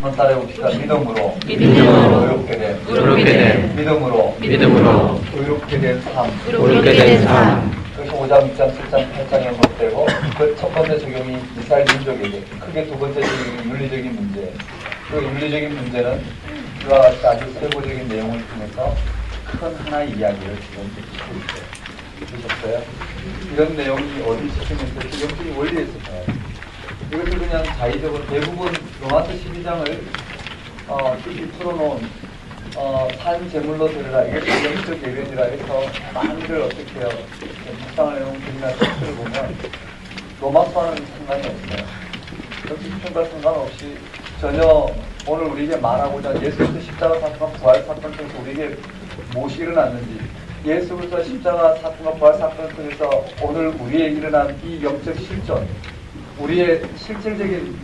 한번 따라해봅시다. 믿음으로 의롭게 된 믿음으로 의롭게 된 삶. 그것이 5장, 6장, 7장, 8장에 언급되고 그 첫 번째 적용이 이스라엘 민족에게, 크게 두 번째 적용이 윤리적인 문제. 그 윤리적인 문제는 이와 같이 아주 세부적인 내용을 통해서 큰 하나의 이야기를 지금 듣고 있어요. 보셨어요? 이런 내용이 어디 시점에서 적용적인 원리에서 나와요. 이것을 그냥 자의적으로 대부분 로마서 12장을 깊이 풀어놓은 산 제물로 드려라, 이게 영적 예배니라 해서 많이들 어떻게 해요, 묵상을 해놓은 글이나 text를 보면 로마서와는 상관이 없어요. 영적 상관없이 전혀 오늘 우리에게 말하고자 예수 그리스도 십자가 사건과 부활 사건 통해서 우리에게 무엇이 일어났는지, 예수 그리스도 십자가 사건과 부활 사건을 통해서 오늘 우리에 일어난 이 영적 실존, 우리의 실질적인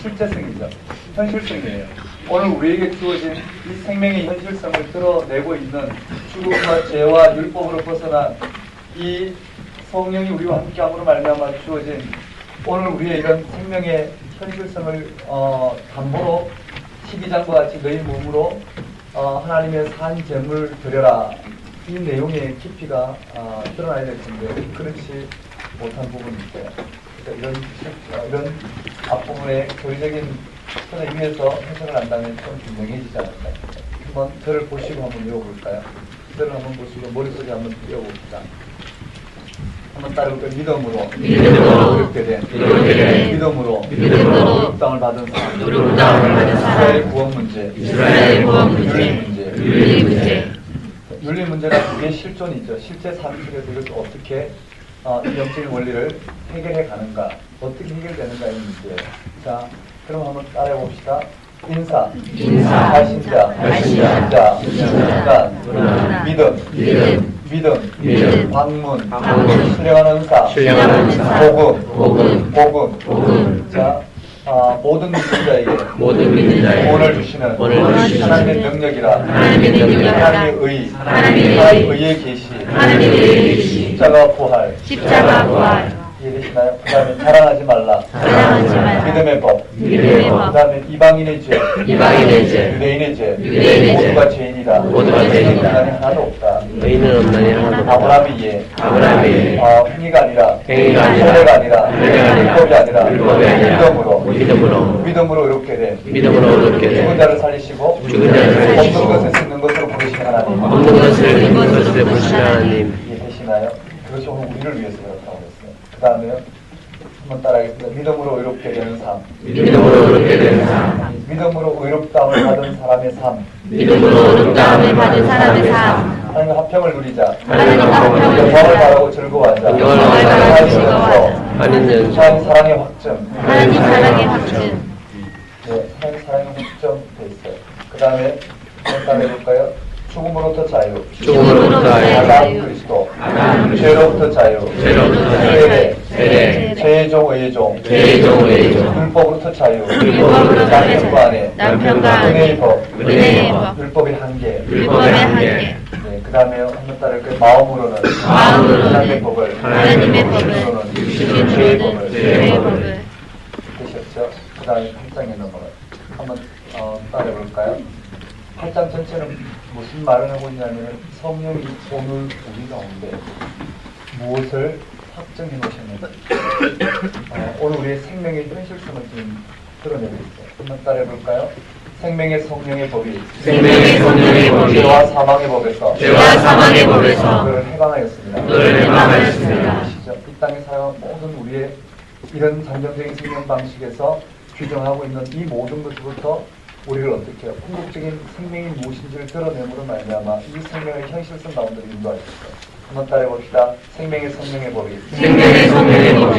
실제성이죠. 현실성이에요. 오늘 우리에게 주어진 이 생명의 현실성을 드러내고 있는 죽음과 죄와 율법으로 벗어난 이 성령이 우리와 함께함으로 말미암아 주어진 오늘 우리의 이런 생명의 현실성을 담보로 12장과 같이 너희 몸으로 하나님의 산 제물 드려라, 이 내용의 깊이가 드러나야 될 텐데 그렇지 못한 부분이 있어요. 그러니까 이런 앞부분의 교리적인 선에 의해서 해석을 한다면 좀 분명해지지 않을까. 한번 저를 보시고 한번 외워볼까요? 저를 한번 보시고 머릿속에 한번 외워봅시다. 한번 따라볼까요? 믿음으로 이렇게 된 믿음으로 의롭다함을 받은 사람, 이스라엘 구원 문제, 윤리 문제. 윤리 문제란 그게 실존이죠. 실제 삶 속에서 이것을 어떻게 이 영적인 원리를 해결해 가는가, 어떻게 해결되는가의 문제예요. 자, 그럼 한번 따라해 봅시다. 인사, 발신자, 인간, 믿음, 방문, 신령한 은사, 복음. 자, 모든 믿는 자에게 구원을 주시는 하나님의 능력이라, 하나님의 의의 계시, 십자가 부활. 이해되시나요? 그 다음에 자랑하지 말라. 믿음의 법. 그 다음에 이방인의 죄, 유대인의 죄, 모두가 죄인이다. 인간이 하나도 없다. 아브라함의 예, 행위가 아니라, 소례가 아니라, 율법이 아니라, 믿음으로 이렇게 돼. 죽은 자를 살리시고 없는 것을 있는 것으로 부르시는 하나님. 이해되시나요? 그것이 오늘 우리를 위해서 그렇다고 했어요. 그 다음에요, 한번 따라하겠습니다. 믿음으로 의롭게 되는 삶. 믿음으로 의롭다함을 받은 사람의 삶. 하나님과 화평을 누리자. 영광을 바라고 즐거워하자. 하나님 사랑의 확증. 네, 하나님 사랑의 확증돼 있어요. 그 다음에 한번 따라해볼까요? 죽음으로부터 자유, 아담 그리스도, 죄로부터 자유, 세례, 죄의 종, 의의 종, 율법으로부터 자유, 남편과 아내, 은혜의 법, 율법의 한계. 네, 그 다음에 한번 따라할까요? 마음으로는 하나님의 법을, 육신으로는 죄의 법을. 되셨죠? 그 다음에 8장에 넘어가요. 한번 따라해볼까요? 8장 전체는 무슨 말을 하고 있냐면 성령이 오늘 우리 가운데 무엇을 확정해 놓으셨는지 오늘 우리의 생명의 현실성을 지금 드러내고 있어요. 한번 따라해볼까요? 생명의 성령의 법이 죄와 사망의 법에서 그를 해방하였습니다. 이 땅에 살아온 모든 우리의 이런 잠정적인 생명 방식에서 규정하고 있는 이 모든 것부터 우리를 어떻게 해요? 궁극적인 생명이 무엇인지를 드러내므로 말미암아 이 생명의 현실성 가운데로 인도하셨어요. 한번 따라해봅시다. 생명의 성령의 법이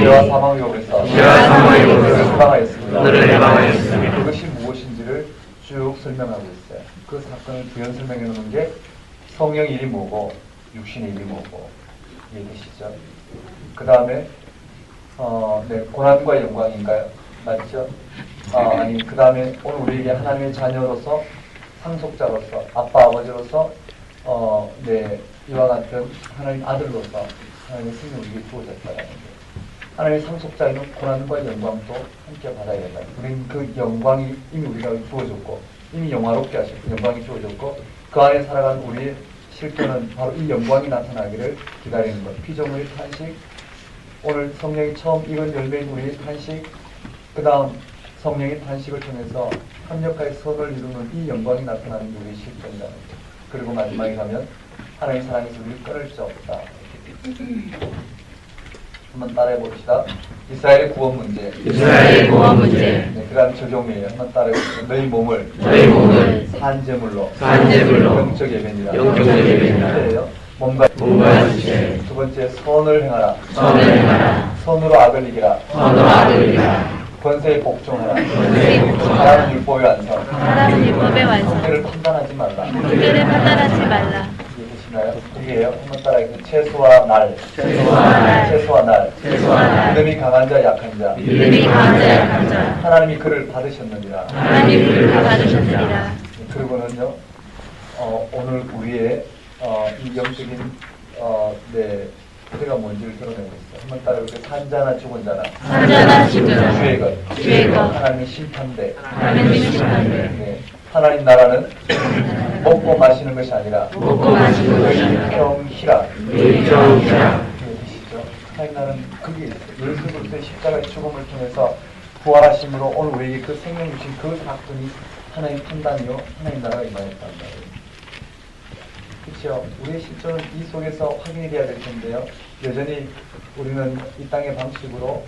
죄와 사망의 법에서 그를 해방하였습니다. 그것이 무엇인지를 쭉 설명하고 있어요. 그 사건을 부연 설명해 놓는 게 성령의 일이 뭐고 육신의 일이 뭐고. 이해되시죠? 그 다음에 네, 고난과 영광인가요? 맞죠? 아니, 그 다음에 오늘 우리에게 하나님의 자녀로서, 상속자로서, 아빠, 아버지로서, 네, 이와 같은 하나님 아들로서 하나님의 생명을 우리에게 주어졌다는 거예요. 하나님의 상속자이는 고난과 영광도 함께 받아야 된다. 우리는 그 영광이 이미 우리가 주어졌고 이미 영화롭게 하시고 영광이 주어졌고 그 안에 살아간 우리의 실존은 바로 이 영광이 나타나기를 기다리는 것. 피조물의 탄식, 오늘 성령이 처음 익은 열매인 우리의 탄식, 그 다음 성령의 탄식을 통해서 합력하여 선을 이루는 이 영광이 나타나는 게 우리의 실존이라는 것. 그리고 마지막에 가면 하나님 사랑에서 우리를 끊을 수 없다. 한번 따라해 봅시다. 이스라엘의 구원 문제. 이스라엘의 구원 문제. 네, 그 다음 적용이에요. 한번 따라해 봅시다. 너희 몸을 산제물로 영적 예배니라. 영적 예배니라. 몸과 지체. 두 번째 선을 행하라. 행하라. 선으로 악을 이기라. 권세에 복종하라. 하나님 율법의 완성. 하나님 율법의 완성. 문제를 판단하지 말라. 문제를 판단하지 말라. 이해되시나요? 이게요. 한번 따라해. 채소와 날. 믿음이 강한 자 약한 자. 하나님이 그를 받으셨느니라. 그리고는요. 오늘 우리의 이 영적인 그대가 뭔지를 드러내고 있어요. 한번 따라해볼게요. 산자나 죽은 자나 주의 것 하나님의 심판대. 네. 하나님 나라는 먹고 마시는 것이 아니라 의평희라. 되시죠? 하나님 나라는 그게 있어요. 예수 그리스도의 십자가의 죽음을 통해서 부활하심으로 오늘 우리에게 그 생명 주신 그 사건이 하나님 판단이요 하나님 나라가 임하였다는 거예요. 그렇죠. 우리의 실존은 이 속에서 확인이 돼야 될 텐데요. 여전히 우리는 이 땅의 방식으로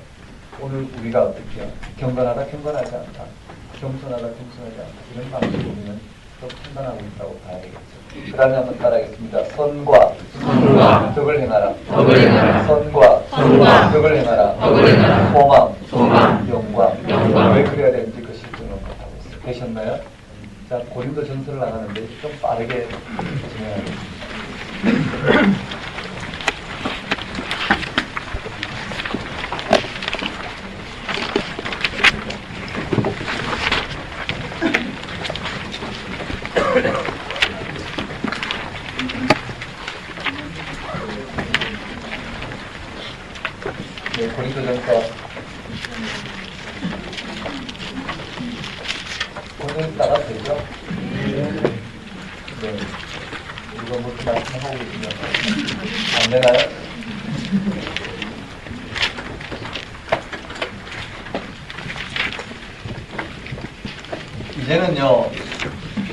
오늘 우리가 어떻게 해요? 경건하다, 경건하지 않다. 겸손하다, 겸손하지 않다. 이런 방식으로 우리는 또 판단하고 있다고 봐야 되겠죠. 그 다음에 한번 따라하겠습니다. 선과 덕을 행하라. 선과 덕을 행하라. 소망, 영광. 왜 그래야 되는지 그 실존을 못하고 있어요. 되셨나요? 자, 고린도 전서를 나가는데 좀 빠르게 진행하겠습니다. 네, 고린도 전서 오늘 따라 되죠? 네. 이거 뭐 말씀하고 계시면 안 되나요? 이제는요,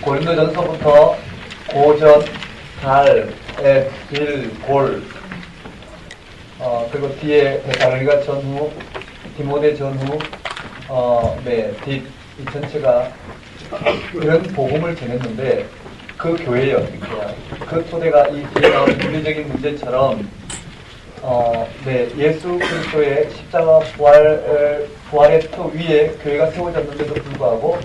고린도전서부터 고전, 달, 앱, 빌, 골, 그리고 뒤에 데살로니가 전후, 디모데 전후, 딕, 이 전체가 이런 복음을 전했는데 그 교회에 어떻게 해요? 그 토대가 이 뒤에 나온 윤리적인 문제처럼 예수 그리스도의 십자가 부활의 터 위에 교회가 세워졌는데도 불구하고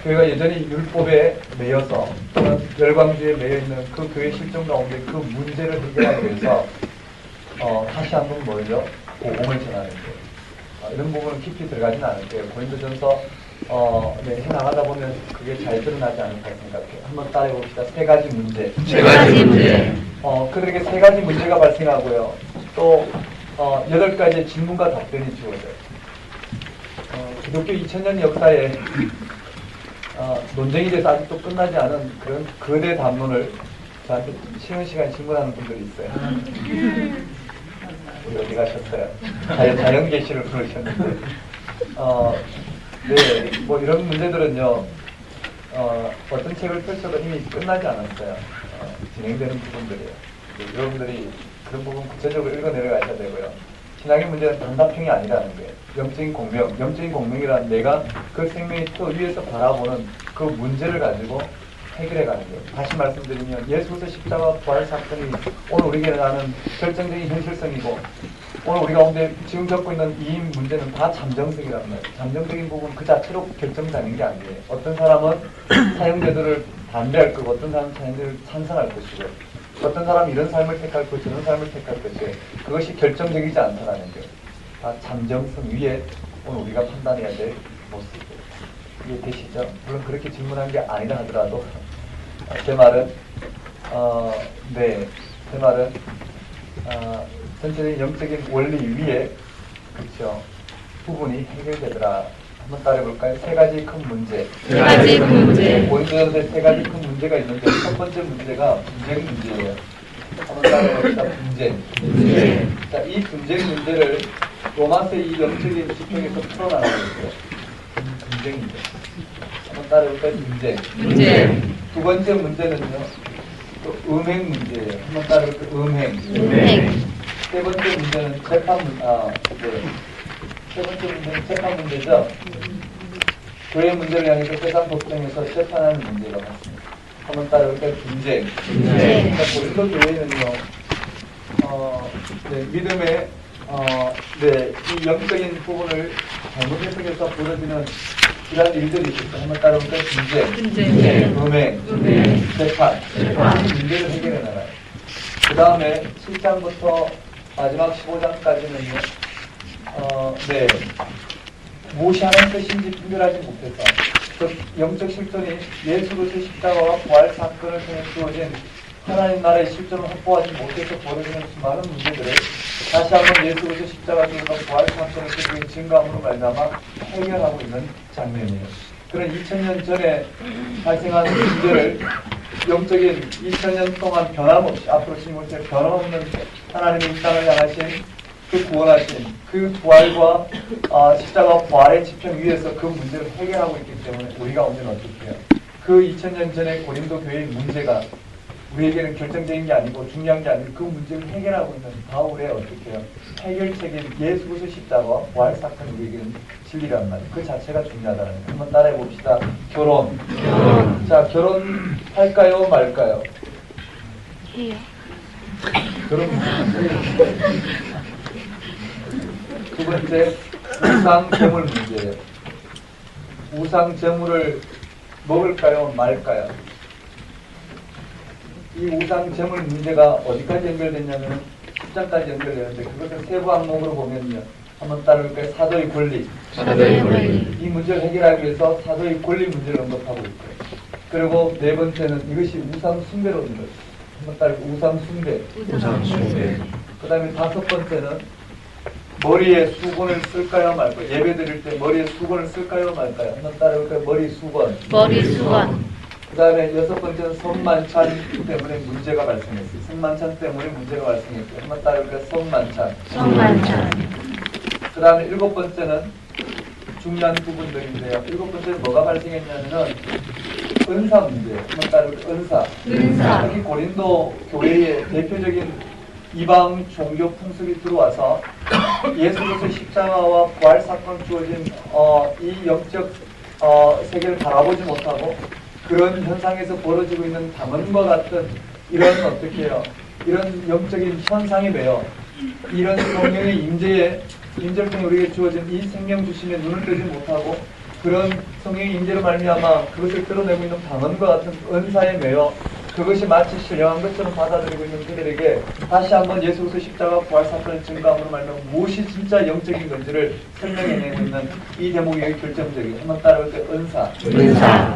교회가 여전히 율법에 매여서 또는 열광주의에 매여있는 그 교회 실정 가운데 그 문제를 해결하기 위해서 다시 한번 뭐죠? 복음을 전하는 거예요. 이런 부분은 깊이 들어가지는 않을게요. 고린도전서 해나가다 보면 그게 잘 드러나지 않을까 생각해요. 한번 따라해봅시다. 세 가지 문제. 그들에게 세 가지 문제가 발생하고요. 또 8가지의 질문과 답변이 주어져요. 기독교 2000년 역사에 논쟁이 돼서 아직도 끝나지 않은 그런 거대 단문을 저한테 쉬는 시간에 질문하는 분들이 있어요. 우리 어디 가셨어요? 자연계시를 부르셨는데 뭐 이런 문제들은요 어떤 책을 펼쳐도 이미 끝나지 않았어요. 진행되는 부분들이에요. 여러분들이 그런 부분 구체적으로 읽어 내려가셔야 되고요. 신앙의 문제는 단답형이 아니라는 거예요. 영적인 공명이란 내가 그 생명의 틀 위에서 바라보는 그 문제를 가지고 해결해 가는 거예요. 다시 말씀드리면 예수의 십자가 부활 사건이 오늘 우리에게 나는 결정적인 현실성이고 오늘 우리 가운데 지금 겪고 있는 이 문제는 다 잠정적이란 말이에요. 잠정적인 부분 그 자체로 결정되는 게 아니에요. 어떤 사람은 사형제도를 반대할 거고 어떤 사람은 사형제를 찬성할 것이고 어떤 사람은 이런 삶을 택할 것이고 저런 삶을 택할 것이고 그것이 결정적이지 않다는 거예요. 다 잠정성 위에 오늘 우리가 판단해야 될 모습이에요. 이해되시죠? 물론 그렇게 질문한 게 아니라 하더라도 제 말은 전체적인 영적인 원리 위에 그렇죠. 부분이 해결되더라. 한번 따라해볼까요? 세 가지 큰 문제. 세 가지 큰 문제. 고린도전서에 세 가지 큰 문제가 있는데 첫 번째 문제가 분쟁 문제예요. 한번 따라해봅시다. 분쟁. 문제. 자, 이 분쟁 문제를 로마서 이 영적인 지평에서 풀어나가고 있어요. 분쟁인데. 한번 따라해볼까요? 분쟁. 문제. 두 번째 문제는요. 또 음행 문제예요. 한번 따라해볼까요? 음행. 음행. 세 번째 문제는 재판 네. 세 번째 문제는 재판 문제죠. 교회 문제를 향해서 세상 법정에서 재판하는 문제가 맞습니다. 한번 따라볼까요? 분쟁. 분쟁. 고린도 교회는요, 네, 믿음의, 네, 이 영적인 부분을 잘못 해석해서 벌어지는 이러한 일들이 있었어요. 한번 따라볼까요? 분쟁. 분쟁. 음행. 음행. 재판. 재판. 이 문제를 해결해 나가요. 그 다음에 7장부터 마지막 15장까지는요, 네. 무엇이 하나님 뜻인지 분별하지 못해서 그 영적 실존이 예수 그리스도의 십자가와 부활 사건을 통해 주어진 하나님 나라의 실존을 확보하지 못해서 벌어지는 수많은 문제들을 다시 한번 예수 그리스도의 십자가와 부활 사건을 통해 증거함으로 말미암아 해결하고 있는 장면이에요. 그런 2000년 전에 발생한 문제를 영적인 2000년 동안 변함없이 앞으로 지금부터 변함없는 하나님의 이 땅을 향하신 그 구원하신 그 부활과 십자가 부활의 지평 위에서 그 문제를 해결하고 있기 때문에 우리가 오늘 어떻게 해요? 그 2000년 전에 고린도 교회의 문제가 우리에게는 결정적인 게 아니고 중요한 게 아니고 그 문제를 해결하고 있는 바울의 어떻게 해요? 해결책인 예수 그리스도 십자가와 부활 사건이 우리에게는 진리란 말이에요. 그 자체가 중요하다는 거예요. 한번 따라해 봅시다. 결혼. 자, 결혼할까요? 말까요? 해요. 결혼. 두 번째, 우상 재물 문제예요. 우상 재물을 먹을까요? 말까요? 이 우상 재물 문제가 어디까지 연결됐냐면 10장까지 연결되는데 그것을 세부 항목으로 보면요. 한번 따라볼까요? 사도의 권리. 사도의 권리. 이 문제를 해결하기 위해서 사도의 권리 문제를 언급하고 있고요. 그리고 네 번째는 이것이 우상 숭배로는 거예요. 한번 따라볼까요? 우상 숭배. 우상 숭배. 그 다음에 다섯 번째는 머리에 수건을 쓸까요 말까요? 예배 드릴 때 머리에 수건을 쓸까요 말까요? 한번 따라볼까요? 머리 수건. 머리 수건. 그 다음에 여섯 번째는 성만찬 때문에 문제가 발생했어요. 성만찬 때문에 문제가 발생했고요. 한번 따라볼까요? 성만찬. 성만찬. 그 다음에 일곱 번째는 중요한 부분들인데요. 일곱 번째는 뭐가 발생했냐면은 은사 문제예요. 한번 따라볼까요? 은사. 은사. 특히 고린도 교회의 대표적인 이방 종교 풍습이 들어와서 예수 그리스도의 십자가와 부활 사건 주어진 이 영적 세계를 바라보지 못하고 그런 현상에서 벌어지고 있는 담음과 같은 이런 어떻게 해요? 이런 영적인 현상이 매여 이런 성령의 임재를 통해 우리에게 주어진 이 생명 주심에 눈을 뜨지 못하고 그런 성령의 임재로 말미암아 그것을 드러내고 있는 담음과 같은 은사에 매여 그것이 마치 신령한 것처럼 받아들이고 있는 그들에게 다시 한번 예수 그리스도 십자가 부활 사건을 증거함으로 말미암아 무엇이 진짜 영적인 건지를 설명해내고 있는 이 대목이 여기 결정적이에요. 한번 따라볼까요? 은사.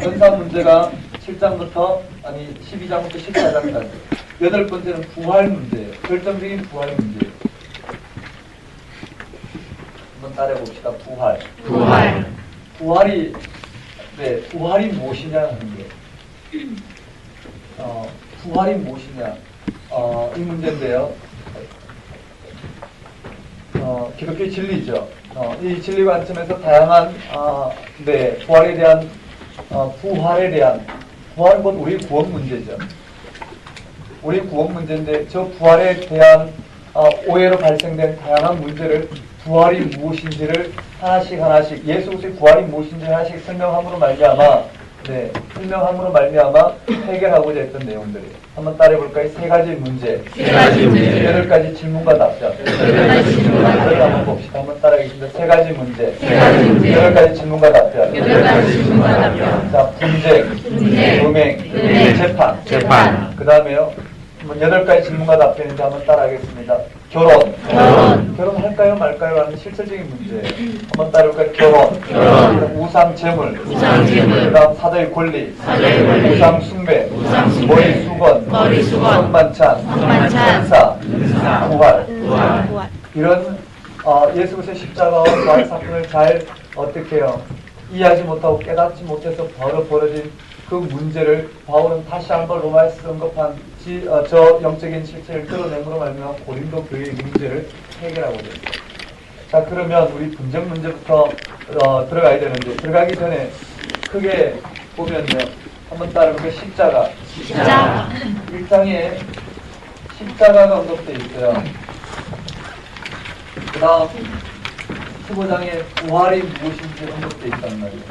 은사 문제가 7장부터 12장부터 14장까지. 여덟 번째는 부활 문제예요. 결정적인 부활 문제예요. 한번 따라해봅시다. 부활. 부활이 무엇이냐 하는 게 부활이 무엇이냐 이 문제인데요. 기독교의 진리죠. 이 진리 관점에서 다양한 부활에 대한 부활은 곧 우리 구원 문제죠. 우리 구원 문제인데 저 부활에 대한 오해로 발생된 다양한 문제를 부활이 무엇인지를 하나씩 예수 그리스도의 부활이 무엇인지 하나씩 설명함으로 말미암아 해결하고자 했던 내용들이에요. 한번 따라해볼까요? 세 가지 문제. 여덟 가지 질문과 답변. 한번 봅시다. 한번 따라하겠습니다. 세 가지 문제. 여덟 가지 질문과 답변. 자, 분쟁, 음행, 재판. 그 다음에요. 여덟 가지 질문과 답변인데 한번 따라하겠습니다. 결혼할까요 말까요? 라는 실질적인 문제예요. 한번 따라볼까요? 결혼. 우상 재물. 그 다음 사도의 권리. 우상 숭배. 머리 수건. 성만찬. 은사. 부활. 이런 예수 그리스도의 십자가와 부활 사건을 잘 어떻게 해요? 이해하지 못하고 깨닫지 못해서 벌어진 그 문제를 바울은 다시 한번 로마에서 언급한 저 영적인 실체를 드러내므로 말미암아 고린도 교회의 문제를 해결하고 있어요. 자, 그러면 우리 분쟁 문제부터 들어가야 되는데, 들어가기 전에 크게 보면요, 한번 따라볼게요. 십자가. 십자가. 1장에 십자가가 언급되어 있어요. 그 다음 15장에 부활이 무엇인지 언급되어 있단 말이에요.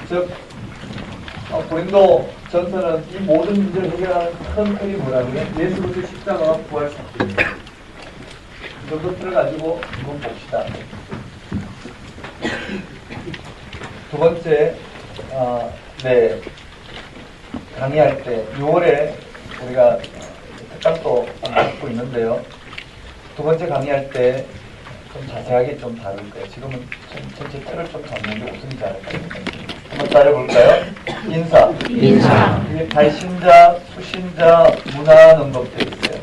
즉 고린도 전서는 이 모든 문제를 해결하는 큰 틀이 뭐라고요? 예수 그리스도의 십자가와 부활 사건입니다. 이 정도 틀어가지고 한번 봅시다. 두 번째, 강의할 때 6월에 우리가 특강도 받고 있는데요. 두 번째 강의할 때 좀 자세하게 좀 다룰 거예요. 지금은 전체 틀을 좀 잡는 게 우선이지 않을까. 한번 따라볼까요? 인사. 이게 발신자, 수신자, 문안 언급되어 있어요.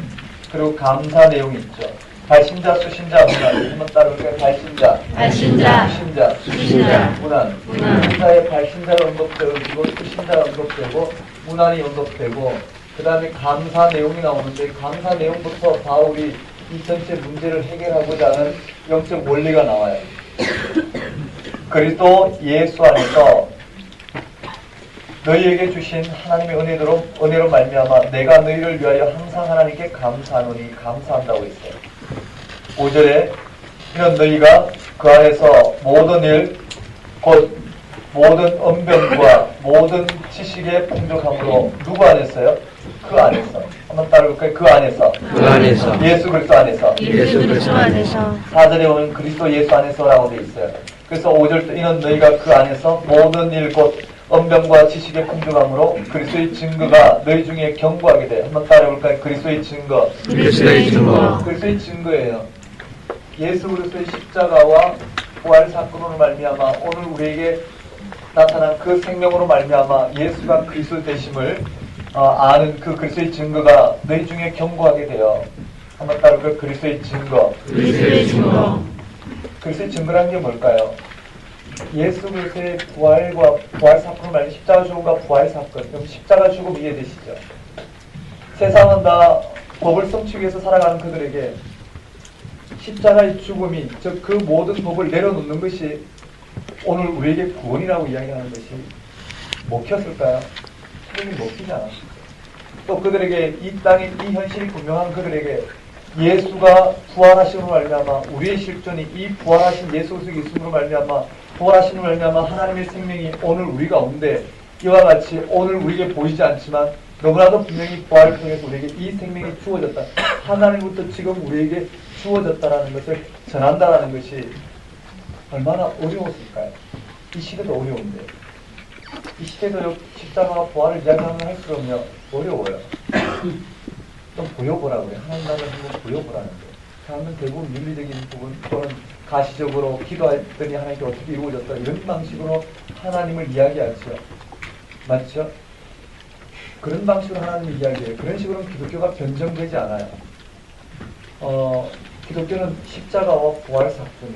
그리고 감사 내용이 있죠. 발신자, 수신자, 문안. 한번 따라볼까요? 발신자, 수신자, 문안. 인사에 발신자가 언급되고 수신자가 언급되고 문안이 언급되고 그 다음에 감사 내용이 나오는데 감사 내용부터 바울이 이 전체 문제를 해결하고자 하는 영적 원리가 나와요. 그리스도 예수 안에서 너희에게 주신 하나님의 은혜로 말미암아 내가 너희를 위하여 항상 하나님께 감사하노니 감사한다고 했어요. 5절에 이런 너희가 그 안에서 모든 일 곧 모든 언변과 모든 지식에 풍족함으로 누구 안에서요? 그 안에서. 한번 따라볼까요? 그 안에서. 예수 그리스도 안에서. 4절에 오면 그리스도 예수 안에서라고 되어 있어요. 그래서 5절 때 이는 너희가 그 안에서 모든 일 곧 언변과 지식에 풍족함으로 그리스도의 증거가 너희 중에 견고하게 돼. 한번 따라볼까요? 그리스도의 증거. 그리스도의 증거예요. 예수 그리스도의 십자가와 부활 사건으로 말미암아 오늘 우리에게 나타난 그 생명으로 말미암아 예수가 그리스도 되심을 아는 그 그리스도의 증거가 너희 중에 견고하게 되어. 한번 따라볼까요? 그리스도의 증거. 그리스도의 증거라는 게 뭘까요? 예수 그리스도의 부활 사건을 말하는 십자가 죽음과 부활 사건. 그럼 십자가 죽음 이해되시죠? 세상은 다 법을 성취하기 위해서 살아가는 그들에게 십자가의 죽음이 즉 그 모든 법을 내려놓는 것이 오늘 우리에게 구원이라고 이야기하는 것이 먹혔을까요? 책임이 먹히지 않았습니다. 또 그들에게 이 땅에 이 현실이 분명한 그들에게 예수가 부활하심으로 말미암아 우리의 실존이 이 부활하신 예수 그리스도의 있음으로 말미암아 부활하심으로 말미암아 하나님의 생명이 오늘 우리 가운데 이와 같이 오늘 우리에게 보이지 않지만 너무나도 분명히 부활을 통해서 우리에게 이 생명이 주어졌다. 하나님부터 지금 우리에게 주어졌다라는 것을 전한다라는 것이 얼마나 어려웠을까요? 이 시대도 어려운데 이 시대도 십자가와 부활을 이야기하면 할수록요 어려워요. 좀 보여보라고요. 하나님 나라를 한번 보여보라는 거예요. 사람은 대부분 윤리적인 부분 또는 가시적으로 기도했더니 하나님께 어떻게 이루어졌다 이런 방식으로 하나님을 이야기하죠. 맞죠? 그런 방식으로 하나님을 이야기해요. 그런 식으로는 기독교가 변정되지 않아요. 기독교는 십자가와 부활 사건이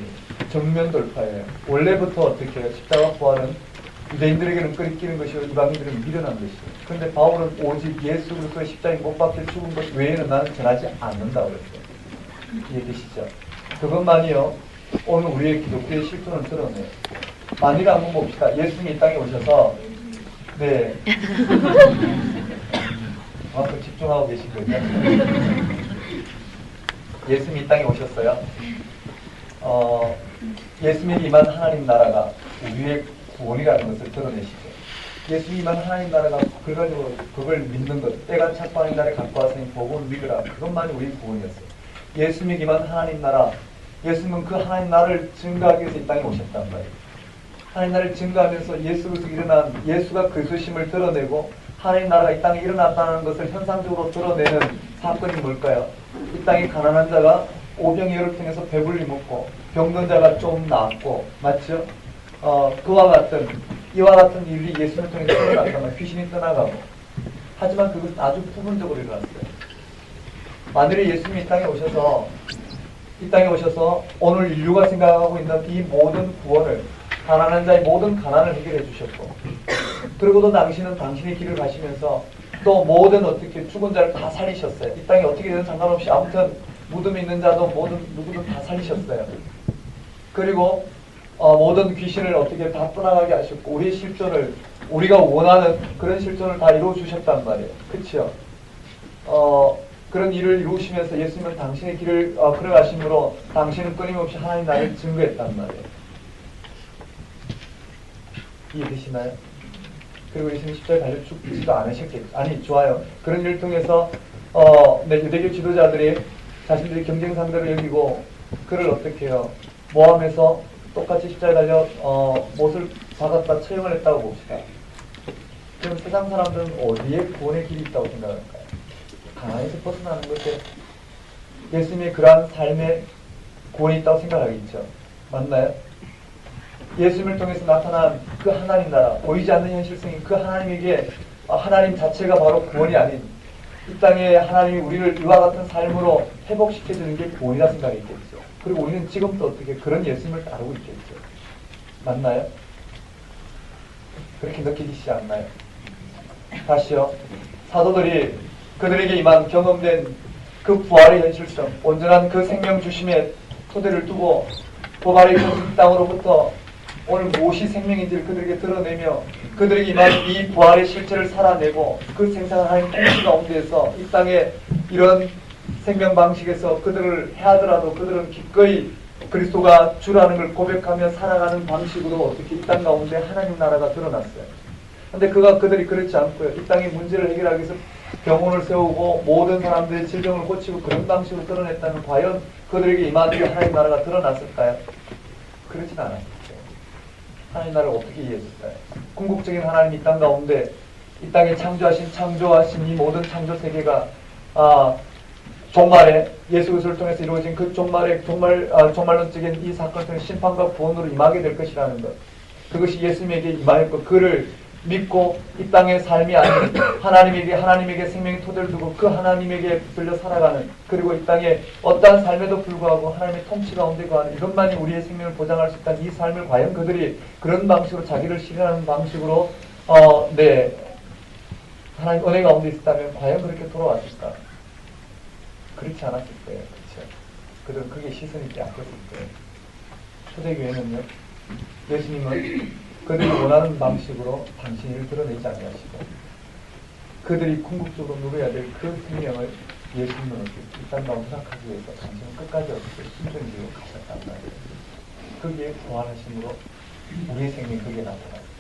정면 돌파예요. 원래부터 어떻게 해요? 십자가와 부활은 유대인들에게는 끓이끼는 것이고 이방인들은 미련한 것이에요. 그런데 바울은 오직 예수 그리스도의 십자가에 못 박혀 죽은 것 외에는 나는 전하지 않는다고 했어요. 이해되시죠? 그것만이요. 오늘 우리의 기독교의 실존을 드러내요. 만일 한번 봅시다. 예수님이 이 땅에 오셔서 그만큼 집중하고 계신 거죠. 예수님이 이 땅에 오셨어요. 예수님이 임한 하나님 나라가 우리의 구원이라는 것을 드러내시죠. 예수님이 임한 하나님 나라가 그걸 믿는 것, 때가 찼고 하나님 나라에 갖고 왔으니 복음을 믿으라. 그것만이 우리의 구원이었어요. 예수님이 임한 하나님 나라, 예수님은 그 하나님 나라를 증거하기 위해서 이 땅에 오셨단 말이에요. 하나님 나라를 증거하면서 예수로서 일어난 예수가 그리스도심을 드러내고 하나님 나라가 이 땅에 일어났다는 것을 현상적으로 드러내는 사건이 뭘까요? 이 땅에 가난한 자가 오병이어를 통해서 배불리 먹고 병든 자가 좀 나았고, 맞죠? 이와 같은 일이 예수를 통해서 일어났다면 귀신이 떠나가고, 하지만 그것은 아주 부분적으로 일어났어요. 만일에 예수님이 이 땅에 오셔서 이 땅에 오셔서 오늘 인류가 생각하고 있는 이 모든 구원을, 가난한 자의 모든 가난을 해결해 주셨고, 그리고도 당신은 당신의 길을 가시면서 또 모든 어떻게 죽은 자를 다 살리셨어요. 이 땅에 어떻게 되든 상관없이 아무튼 무덤에 있는 자도 모든 누구든 다 살리셨어요. 그리고 모든 귀신을 어떻게 다 떠나가게 하셨고, 우리의 실존을, 우리가 원하는 그런 실존을 다 이루어 주셨단 말이에요. 그치요? 그런 일을 이루시면서 예수님은 당신의 길을 걸어가심으로 당신은 끊임없이 하나님 나라를 증거했단 말이에요. 이해되시나요? 그리고 예수님 십자가에 달려 죽지도 않으셨겠죠. 아니, 좋아요. 그런 일을 통해서 유대교 지도자들이 자신들이 경쟁 상대로 여기고 그를 어떻게 해요? 모함해서 똑같이 십자가에 달려 못을 박았다 처형을 했다고 봅시다. 그럼 세상 사람들은 어디에 구원의 길이 있다고 생각할까요? 가난에서 벗어나는 것에 예수님의 그러한 삶에 구원이 있다고 생각하겠죠. 맞나요? 예수님을 통해서 나타난 그 하나님 나라, 보이지 않는 현실성인 그 하나님에게 하나님 자체가 바로 구원이 아닌 이 땅에 하나님이 우리를 이와 같은 삶으로 회복시켜주는 게 구원이라 생각했겠죠. 그리고 우리는 지금도 어떻게 그런 예수님을 따르고 있겠죠. 맞나요? 그렇게 느끼시지 않나요? 다시요. 사도들이 그들에게 임한 경험된 그 부활의 현실성, 온전한 그 생명 주심의 토대를 두고 도발의 이 땅으로부터 오늘 무엇이 생명인지를 그들에게 드러내며 그들에게 임한 이 부활의 실체를 살아내고 그 생생한 하나님 통치 가운데에서 이 땅에 이런 생명 방식에서 그들을 해하더라도 그들은 기꺼이 그리스도가 주라는 걸 고백하며 살아가는 방식으로 어떻게 이 땅 가운데 하나님 나라가 드러났어요. 근데 그들이 그렇지 않고요. 이 땅의 문제를 해결하기 위해서 병원을 세우고 모든 사람들의 질병을 고치고 그런 방식으로 드러냈다면 과연 그들에게 임한 이 하나님 나라가 드러났을까요? 그렇진 않았어요. 하나님 나라를 어떻게 이해했을까요? 궁극적인 하나님 이 땅 가운데 이 땅에 창조하신 이 모든 창조 세계가 종말에 예수 그리스도를 통해서 이루어진 그 종말론적인 이 사건을 통해 심판과 구원으로 임하게 될 것이라는 것. 그것이 예수님에게 임하였고 그를 믿고 이 땅의 삶이 아닌 하나님에게 생명의 토대를 두고 그 하나님에게 붙들려 살아가는, 그리고 이 땅에 어떠한 삶에도 불구하고 하나님의 통치 가운데 거하는 이것만이 우리의 생명을 보장할 수 있다는 이 삶을 과연 그들이 그런 방식으로 자기를 실현하는 방식으로 하나님 은혜 가운데 있었다면 과연 그렇게 돌아왔을까? 그렇지 않았을 거예요. 그렇죠? 그들은 그게 시선이 빼앗겼을 거예요. 초대교회는요, 예수님은 그들이 원하는 방식으로 당신을 드러내지 아니하시고 그들이 궁극적으로 누려야 될 그 생명을 예수님은 이 땅 가운데 허락하기 위해서 당신은 끝까지 어떻게 순종히 지고 가셨단 말이에요. 거기에 부활하심으로 우리의 생명이 거기에 나타났어요.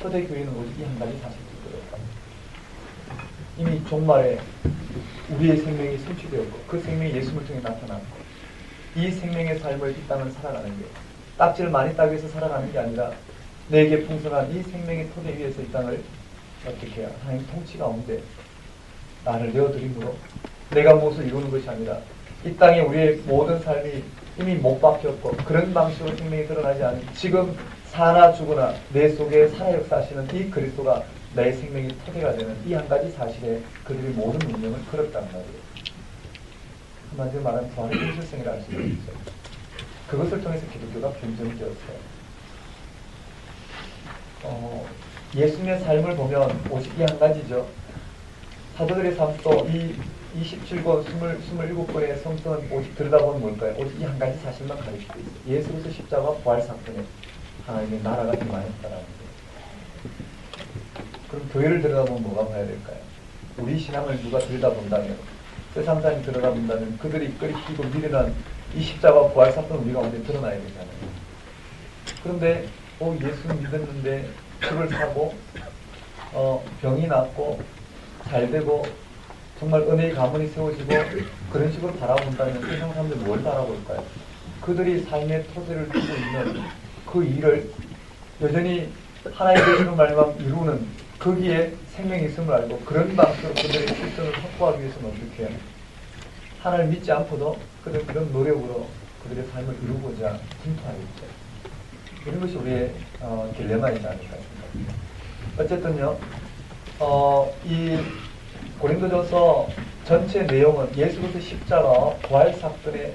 초대교회는 오직 이 한 가지 사실을 들었다. 이미 종말에 우리의 생명이 성취되었고 그 생명이 예수님을 통해 나타났고 이 생명의 삶을 이 땅을 살아가는 게 딱지를 많이 따기 위해서 살아가는 게 아니라 내게 풍성한 이 생명의 토대 위에서 이 땅을 어떻게 해야 하나님 통치 가운데 나를 내어드림으로 내가 무엇을 이루는 것이 아니라 이 땅에 우리의 모든 삶이 이미 못 바뀌었고 그런 방식으로 생명이 드러나지 않은 지금 사나 죽으나 내 속에 살아 역사하시는 이 그리스도가 내 생명의 토대가 되는 이 한 가지 사실에 그들의 모든 운명을 걸었단 말이에요. 한마디로 말하면 부활의 현실성이라 할 수 있죠. 그것을 통해서 기독교가 변정이 되었어요. 예수님의 삶을 보면 오직 이 한 가지죠. 사도들의 삶도 이 27권, 27권의 성서는 오직 들여다보면 뭘까요? 오직 이 한 가지 사실만 가르치고 있어요. 예수 그리스도 십자가 부활 사건에 하나님의 나라가 임하였다라는 거예요. 그럼 교회를 들여다보면 뭐가 봐야 될까요? 우리 신앙을 누가 들여다본다면, 세상 사람이 들여다본다면 그들이 끓이고 미련한 이 십자가 부활 사건은 우리 가운데 드러나야 되잖아요. 그런데 예수는 믿었는데 죽을 사고 병이 낫고 잘 되고 정말 은혜의 가문이 세워지고 그런 식으로 바라본다면 세상 사람들이 뭘 바라볼까요? 그들이 삶의 토대를 두고 있는 그 일을 여전히 하나님 되시는 말만 이루는 거기에 생명이 있음을 알고 그런 방식으로 그들의 실존을 확보하기 위해서는 어떻게 해요? 하나님을 믿지 않고도 그들은 그런 노력으로 그들의 삶을 이루고자 분투하겠죠. 이런 것이 우리의 딜레마이지 않을까 생각합니다. 어쨌든요, 이 고린도전서 전체 내용은 예수 그리스도 십자가 부활 사건의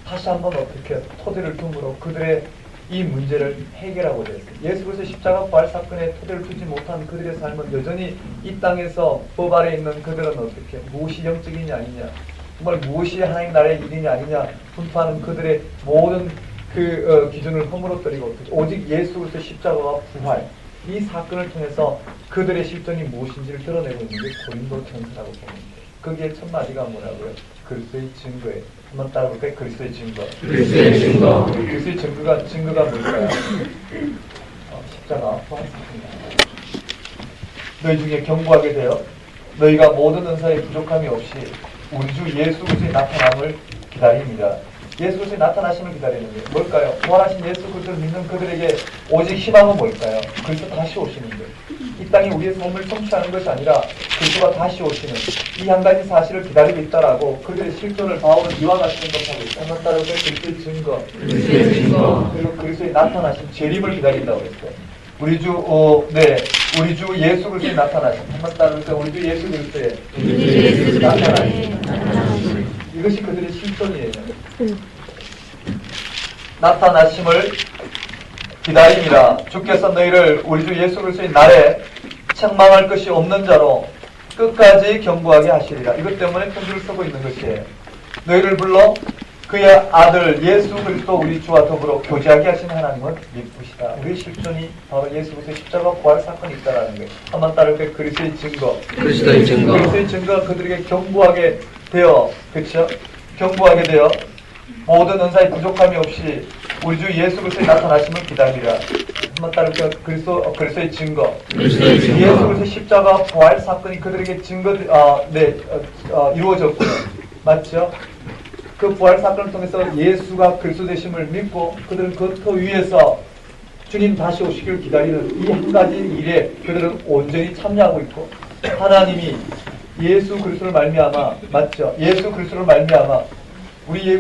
다시 한번 어떻게 토대를 둠으로 그들의 이 문제를 해결하고 됐어요. 예수 그리스도 십자가 부활 사건에 토대를 두지 못한 그들의 삶은 여전히 이 땅에서 법 아래 있는 그들은 어떻게 무엇이 영적이냐 아니냐, 정말 무엇이 하나님 나라의 일이냐 아니냐 분투하는 그들의 모든 기준을 허물어뜨리고 오직 예수 그리스도 십자가와 부활 이 사건을 통해서 그들의 실존이 무엇인지를 드러내고 있는 게 고린도 전서라고 보는데, 거기에 첫 마디가 뭐라고요? 그리스도의 증거에. 한번 따라볼까요? 그리스도의 증거. 그리스도의 증거. 그리스도의 증거가 뭘까요? 십자가 부활사건입니다. 너희 중에 경고하게 되어 너희가 모든 은사에 부족함이 없이 우리 주 예수 그리스도의 나타남을 기다립니다. 예수 그리스도의 나타나심을 기다리는 게 뭘까요? 부활하신 예수 그리스도를 믿는 그들에게 오직 희망은 뭘까요? 그리스도 다시 오시는 것. 이 땅이 우리의 삶을 성취하는 것이 아니라 그리스도가 다시 오시는 이 한 가지 사실을 기다리고 있다라고 그들의 실존을 바울은 이와 같이 생각하고 있다. 한번 따라서 그리스도의 증거, 그리고 그리스도의 나타나심, 재림을 기다린다고 했어요. 우리 주 예수 그리스도의 나타나심. 한번 따라서 우리 주 예수 그리스도의 나타나심. 이것이 그들의 실존이에요. 나타나심을 기다립니다. 주께서 너희를 우리 주 예수 그리스도의 날에 책망할 것이 없는 자로 끝까지 경고하게 하시리라. 이것 때문에 편지를 쓰고 있는 것이에요. 너희를 불러 그의 아들 예수 그리스도 우리 주와 더불어 교제하게 하신 하나님은 미쁘시다. 우리 실존이 바로 예수 그리스도의 십자가 부활 사건이 있다라는 거예요. 한번 따라볼까요? 그리스도의 증거. 그리스도의 증거. 그리스도의 증거가 그들에게 경고하게 되어, 그렇죠? 경고하게 되어 모든 은사에 부족함이 없이 우리 주 예수 그리스도의 나타나심을 기다리라. 한번 따를게요. 그리스도의 증거. 그리스도의 증거. 예수 그리스도의 십자가 부활 사건이 그들에게 이루어졌고요. 맞죠? 그 부활 사건을 통해서 예수가 그리스도 되심을 믿고 그들은 그 위에서 주님 다시 오시기를 기다리는 이 한 가지 일에 그들은 온전히 참여하고 있고, 하나님이 예수 그리스도를 말미암아, 맞죠? 예수 그리스도를 말미암아 우리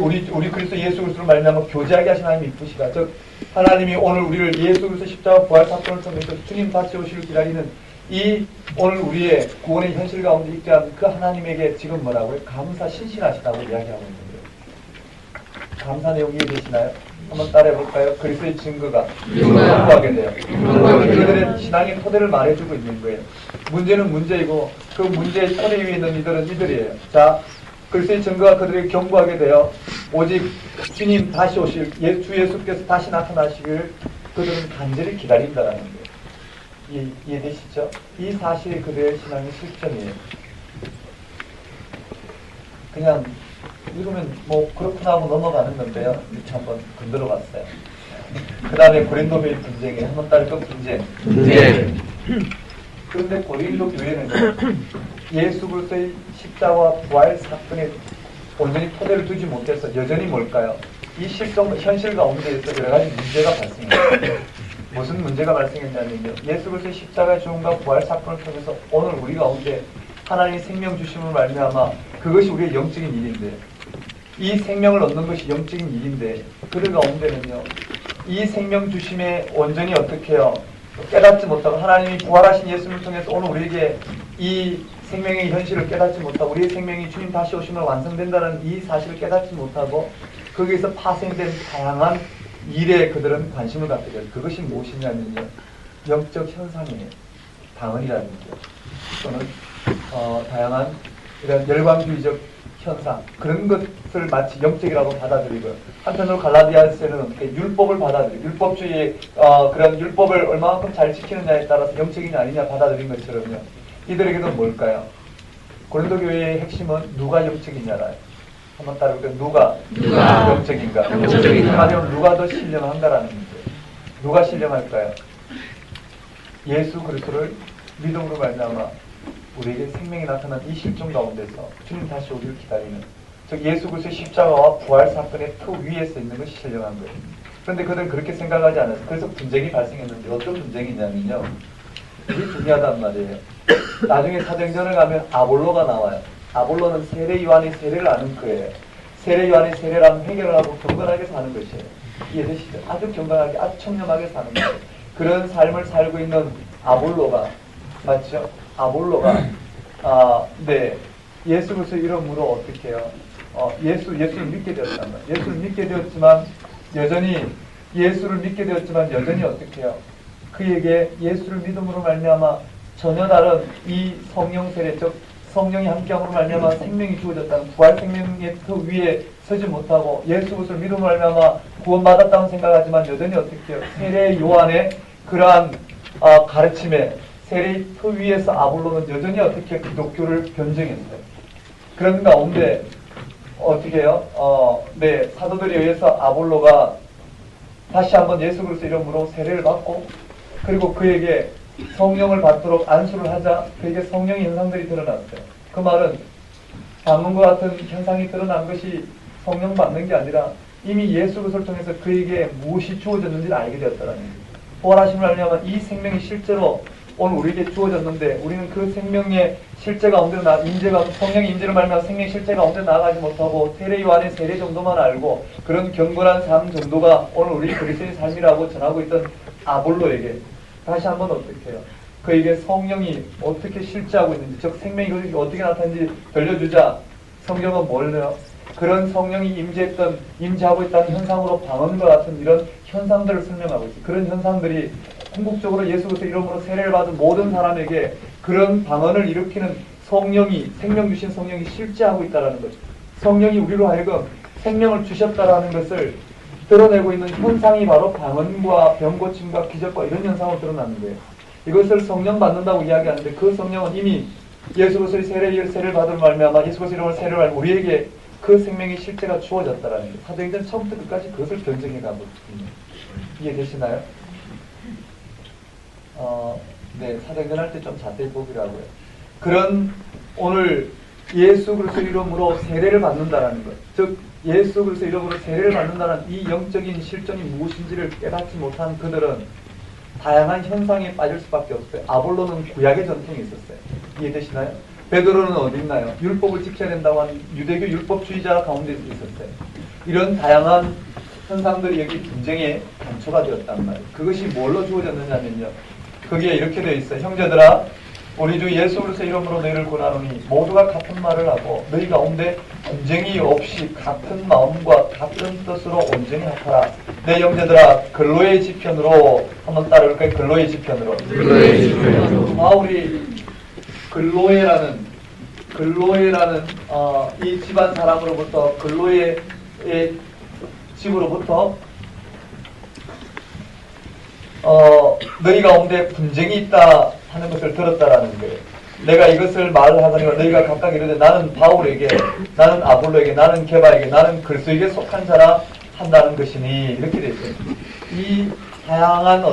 그리스도 예수 그리스도를 말미암아 교제하게 하신 하나님이 이쁘시다. 즉 하나님이 오늘 우리를 예수 그리스도 십자가 부활 사건을 통해서 주님 다시 오시기를 기다리는 이 오늘 우리의 구원의 현실 가운데 있게 한 그 하나님에게 지금 뭐라고요? 감사 신실하시다고 이야기하고 있는 거예요. 감사 내용이 이해되시나요? 한번 따라해볼까요? 그리스도의 증거가 경고하게 돼요. 그들의 신앙의 토대를 말해주고 있는 거예요. 문제는 문제이고 그 문제의 토대 위에 있는 이들은 이들이에요. 자, 그리스도의 증거가 그들에게 경고하게 되어 오직 주님 다시 오실 주 예수께서 다시 나타나시길 그들은 간절히 기다린다라는 거예요. 이해되시죠? 이 사실이 그들의 신앙의 실천이에요. 그냥 읽으면 뭐 그렇구나 하고 넘어가는 건데요. 이렇게 한번 건드려 봤어요. 그 다음에 고린도 교회 분쟁에 한번 따를 건 분쟁. 그런데 고린도 교회는 예수 그리스도의 십자가와 부활 사건에 온전히 토대를 두지 못해서 여전히 뭘까요? 이 현실 가운데에서 여러 가지 문제가 발생해요. 무슨 문제가 발생했냐면요. 예수 그리스도의 십자가의 죽음과 부활 사건을 통해서 오늘 우리 가운데 하나님의 생명 주심을 말미암아 그것이 우리의 영적인 일인데, 이 생명을 얻는 것이 영적인 일인데 그들 가운데는요. 이 생명 주심에 온전히 어떻게 해요? 깨닫지 못하고 하나님이 부활하신 예수님을 통해서 오늘 우리에게 이 생명의 현실을 깨닫지 못하고 우리의 생명이 주님 다시 오시면 완성된다는 이 사실을 깨닫지 못하고 거기에서 파생된 다양한 일에 그들은 관심을 갖게 돼요. 그것이 무엇이냐면요. 영적 현상이에요. 방언이라는 게. 또는 다양한 이런 열광주의적 현상, 그런 것을 마치 영적이라고 받아들이고, 한편으로 갈라디아서는 어떻게 율법을 받아들이고 율법주의 그런 율법을 얼마만큼 잘 지키느냐에 따라서 영적이냐 아니냐 받아들인 것처럼요. 이들에게도 뭘까요? 고린도 교회의 핵심은 누가 영적이냐라요. 한번 따라볼까요? 누가 영적인가? 아니면 누가 더 신령한가라는 문제. 누가 신령할까요? 예수 그리스도를 믿음으로 말미암아 우리에게 생명이 나타난 이 실존 가운데서 주님 다시 오기를 기다리는, 즉 예수 그리스도의 십자가와 부활 사건의 터 위에 서 있는 것이 신령한 거예요. 그런데 그들은 그렇게 생각하지 않아서 그래서 분쟁이 발생했는데, 어떤 분쟁이냐면요. 이게 중요하단 말이에요. 나중에 사도행전을 가면 아볼로가 나와요. 아볼로는 세례 요한의 세례를 아는 거예요. 세례 요한의 세례를 하면 해결을 하고 경건하게 사는 것이에요. 이해되시죠? 아주 경건하게, 아주 청렴하게 사는 거예요. 그런 삶을 살고 있는 아볼로가, 맞죠? 아볼로가 예수 그리스도 이름으로 어떻게 해요? 예수를 믿게 되었단 말이에요. 예수를 믿게 되었지만 여전히 어떻게 해요? 그에게 예수를 믿음으로 말미암아 전혀 다른 이 성령 세례, 즉 성령이 함께함으로 말미암아 생명이 주어졌다는 부활 생명의 그 위에 서지 못하고 예수 그리스도를 믿음으로 말미암아 구원받았다고 생각하지만 여전히 어떻게 해요? 세례 요한의 그러한 가르침에 세례의 그 위에서 아볼로는 여전히 어떻게 기독교를 변증했어요. 그런 가운데 어떻게 해요? 사도들에 의해서 아볼로가 다시 한번 예수 그리스도 이름으로 세례를 받고 그리고 그에게 성령을 받도록 안수를 하자 그에게 성령의 현상들이 드러났어요. 그 말은 방금과 같은 현상이 드러난 것이 성령 받는 게 아니라 이미 예수 그리스도를 통해서 그에게 무엇이 주어졌는지를 알게 되었다는 거예요. 부활하심을 알려면 이 생명이 실제로 오늘 우리에게 주어졌는데 우리는 그 생명의 실제 가운데 성령의 임재를 말미암아 생명의 실제 가운데 나아가지 못하고 세례 요한의 세례 정도만 알고 그런 경건한 삶 정도가 오늘 우리 그리스도의 삶이라고 전하고 있던 아볼로에게 다시 한번 어떻게 해요? 그에게 성령이 어떻게 실제하고 있는지 즉 생명이 어떻게 나타나는지 들려주자 성경은 뭘 해요? 그런 성령이 임재하고 있다는 현상으로 방언과 같은 이런 현상들을 설명하고 있어요. 그런 현상들이 궁극적으로 예수 그리스도 이름으로 세례를 받은 모든 사람에게 그런 방언을 일으키는 성령이 생명 주신 성령이 실제하고 있다는 거죠. 성령이 우리로 하여금 생명을 주셨다라는 것을 드러내고 있는 현상이 바로 방언과 병고침과 기적과 이런 현상으로 드러나는 거예요. 이것을 성령 받는다고 이야기하는데 그 성령은 이미 예수 그리스도의 세례를 받을 말미암아 예수 그리스도 이름으로 세례를 받은 우리에게 그 생명의 실제가 주어졌다라는 거예요. 사도행전 처음부터 끝까지 그것을 변증해 가고 있습니다. 이해되시나요? 사도행전 할 때 좀 자세히 보기로 하고요. 그런 오늘 예수 그리스도 이름으로 세례를 받는다라는 것, 즉 예수 그리스도 이름으로 세례를 받는다는 이 영적인 실존이 무엇인지를 깨닫지 못한 그들은 다양한 현상에 빠질 수밖에 없어요. 아볼로는 구약의 전통이 있었어요. 이해되시나요? 베드로는 어디 있나요? 율법을 지켜야 된다고 하는 유대교 율법주의자 가운데 있었어요. 이런 다양한 현상들이 여기 분쟁에 감초가 되었단 말이에요. 그것이 뭘로 주어졌느냐면요. 거기에 이렇게 되어 있어요. 형제들아, 우리 주 예수 그리스도 이름으로 너희를 권하노니 모두가 같은 말을 하고 너희 가운데 분쟁이 없이 같은 마음과 같은 뜻으로 온전히 합하라. 내 형제들아, 근로의 지편으로 한번 따라올까요? 근로의 지편으로. 바울이 근로에라는 이 집안 사람으로부터 근로의 집으로부터 너희 가운데 분쟁이 있다 하는 것을 들었다라는 거예요. 내가 이것을 말을 하거니와 너희가 각각 이르되 나는 바울에게, 나는 아볼로에게, 나는 게바에게, 나는 그리스도에게 속한 자라 한다는 것이니 이렇게 되어 있어요. 이 다양한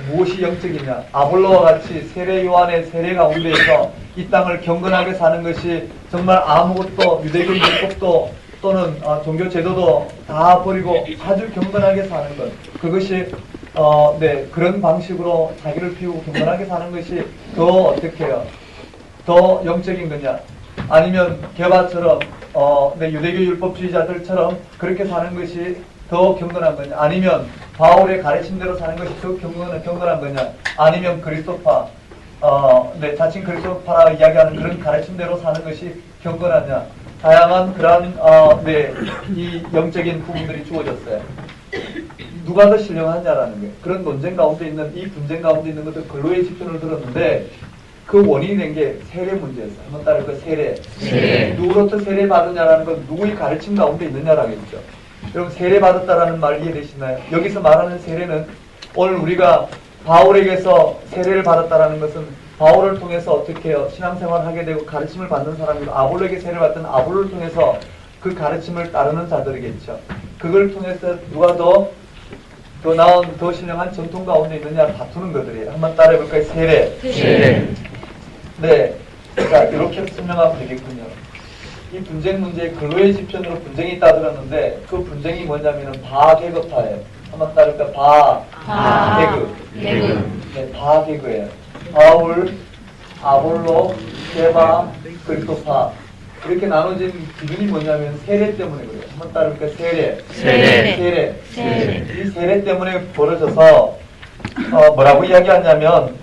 무엇이 영적이냐, 아볼로와 같이 세례 요한의 세례 가운데에서 이 땅을 경건하게 사는 것이 정말 아무것도 유대교 율법도 또는 종교 제도도 다 버리고 아주 경건하게 사는 것, 그것이 그런 방식으로 자기를 피우고 경건하게 사는 것이 더 더 영적인 거냐, 아니면 게바처럼 유대교 율법주의자들처럼 그렇게 사는 것이 더 경건한 거냐, 아니면 바울의 가르침대로 사는 것이 더 경건한 거냐, 아니면 그리스도파 자칭 그리스도파라 이야기하는 그런 가르침대로 사는 것이 경건하냐, 다양한 그러한 이 영적인 부분들이 주어졌어요. 누가 더 신령하냐라는 거예요. 그런 논쟁 가운데 있는 이 분쟁 가운데 있는 것들 근로의 지편을 들었는데 그 원인이 된 게 세례 문제였어요. 한번 따라서 세례. 누구로부터 세례 받으냐라는 건 누구의 가르침 가운데 있느냐라겠죠. 여러분 세례 받았다라는 말 이해되시나요? 여기서 말하는 세례는 오늘 우리가 바울에게서 세례를 받았다라는 것은 바울을 통해서 어떻게 해요? 신앙생활을 하게 되고 가르침을 받는 사람이고 아볼로에게 세례를 받던 아볼로를 통해서 그 가르침을 따르는 자들이겠죠. 그걸 통해서 누가 더 나은, 더 신령한 전통 가운데 있느냐 다투는 것들이에요. 한번 따라해볼까요? 세례. 그러니까 이렇게 설명하면 되겠군요. 이 분쟁 문제에 근로의 지편으로 분쟁이 있다 들었는데 그 분쟁이 뭐냐면은 바개그파예요. 한번 따라해볼까요? 바개그. 바개그예요. 바울, 아볼로, 게바, 그리스도파. 이렇게 나눠진 기준이 뭐냐면 세례 때문에 그래요. 한번 따라볼까요? 세례. 이 세례 때문에 벌어져서 뭐라고 이야기하냐면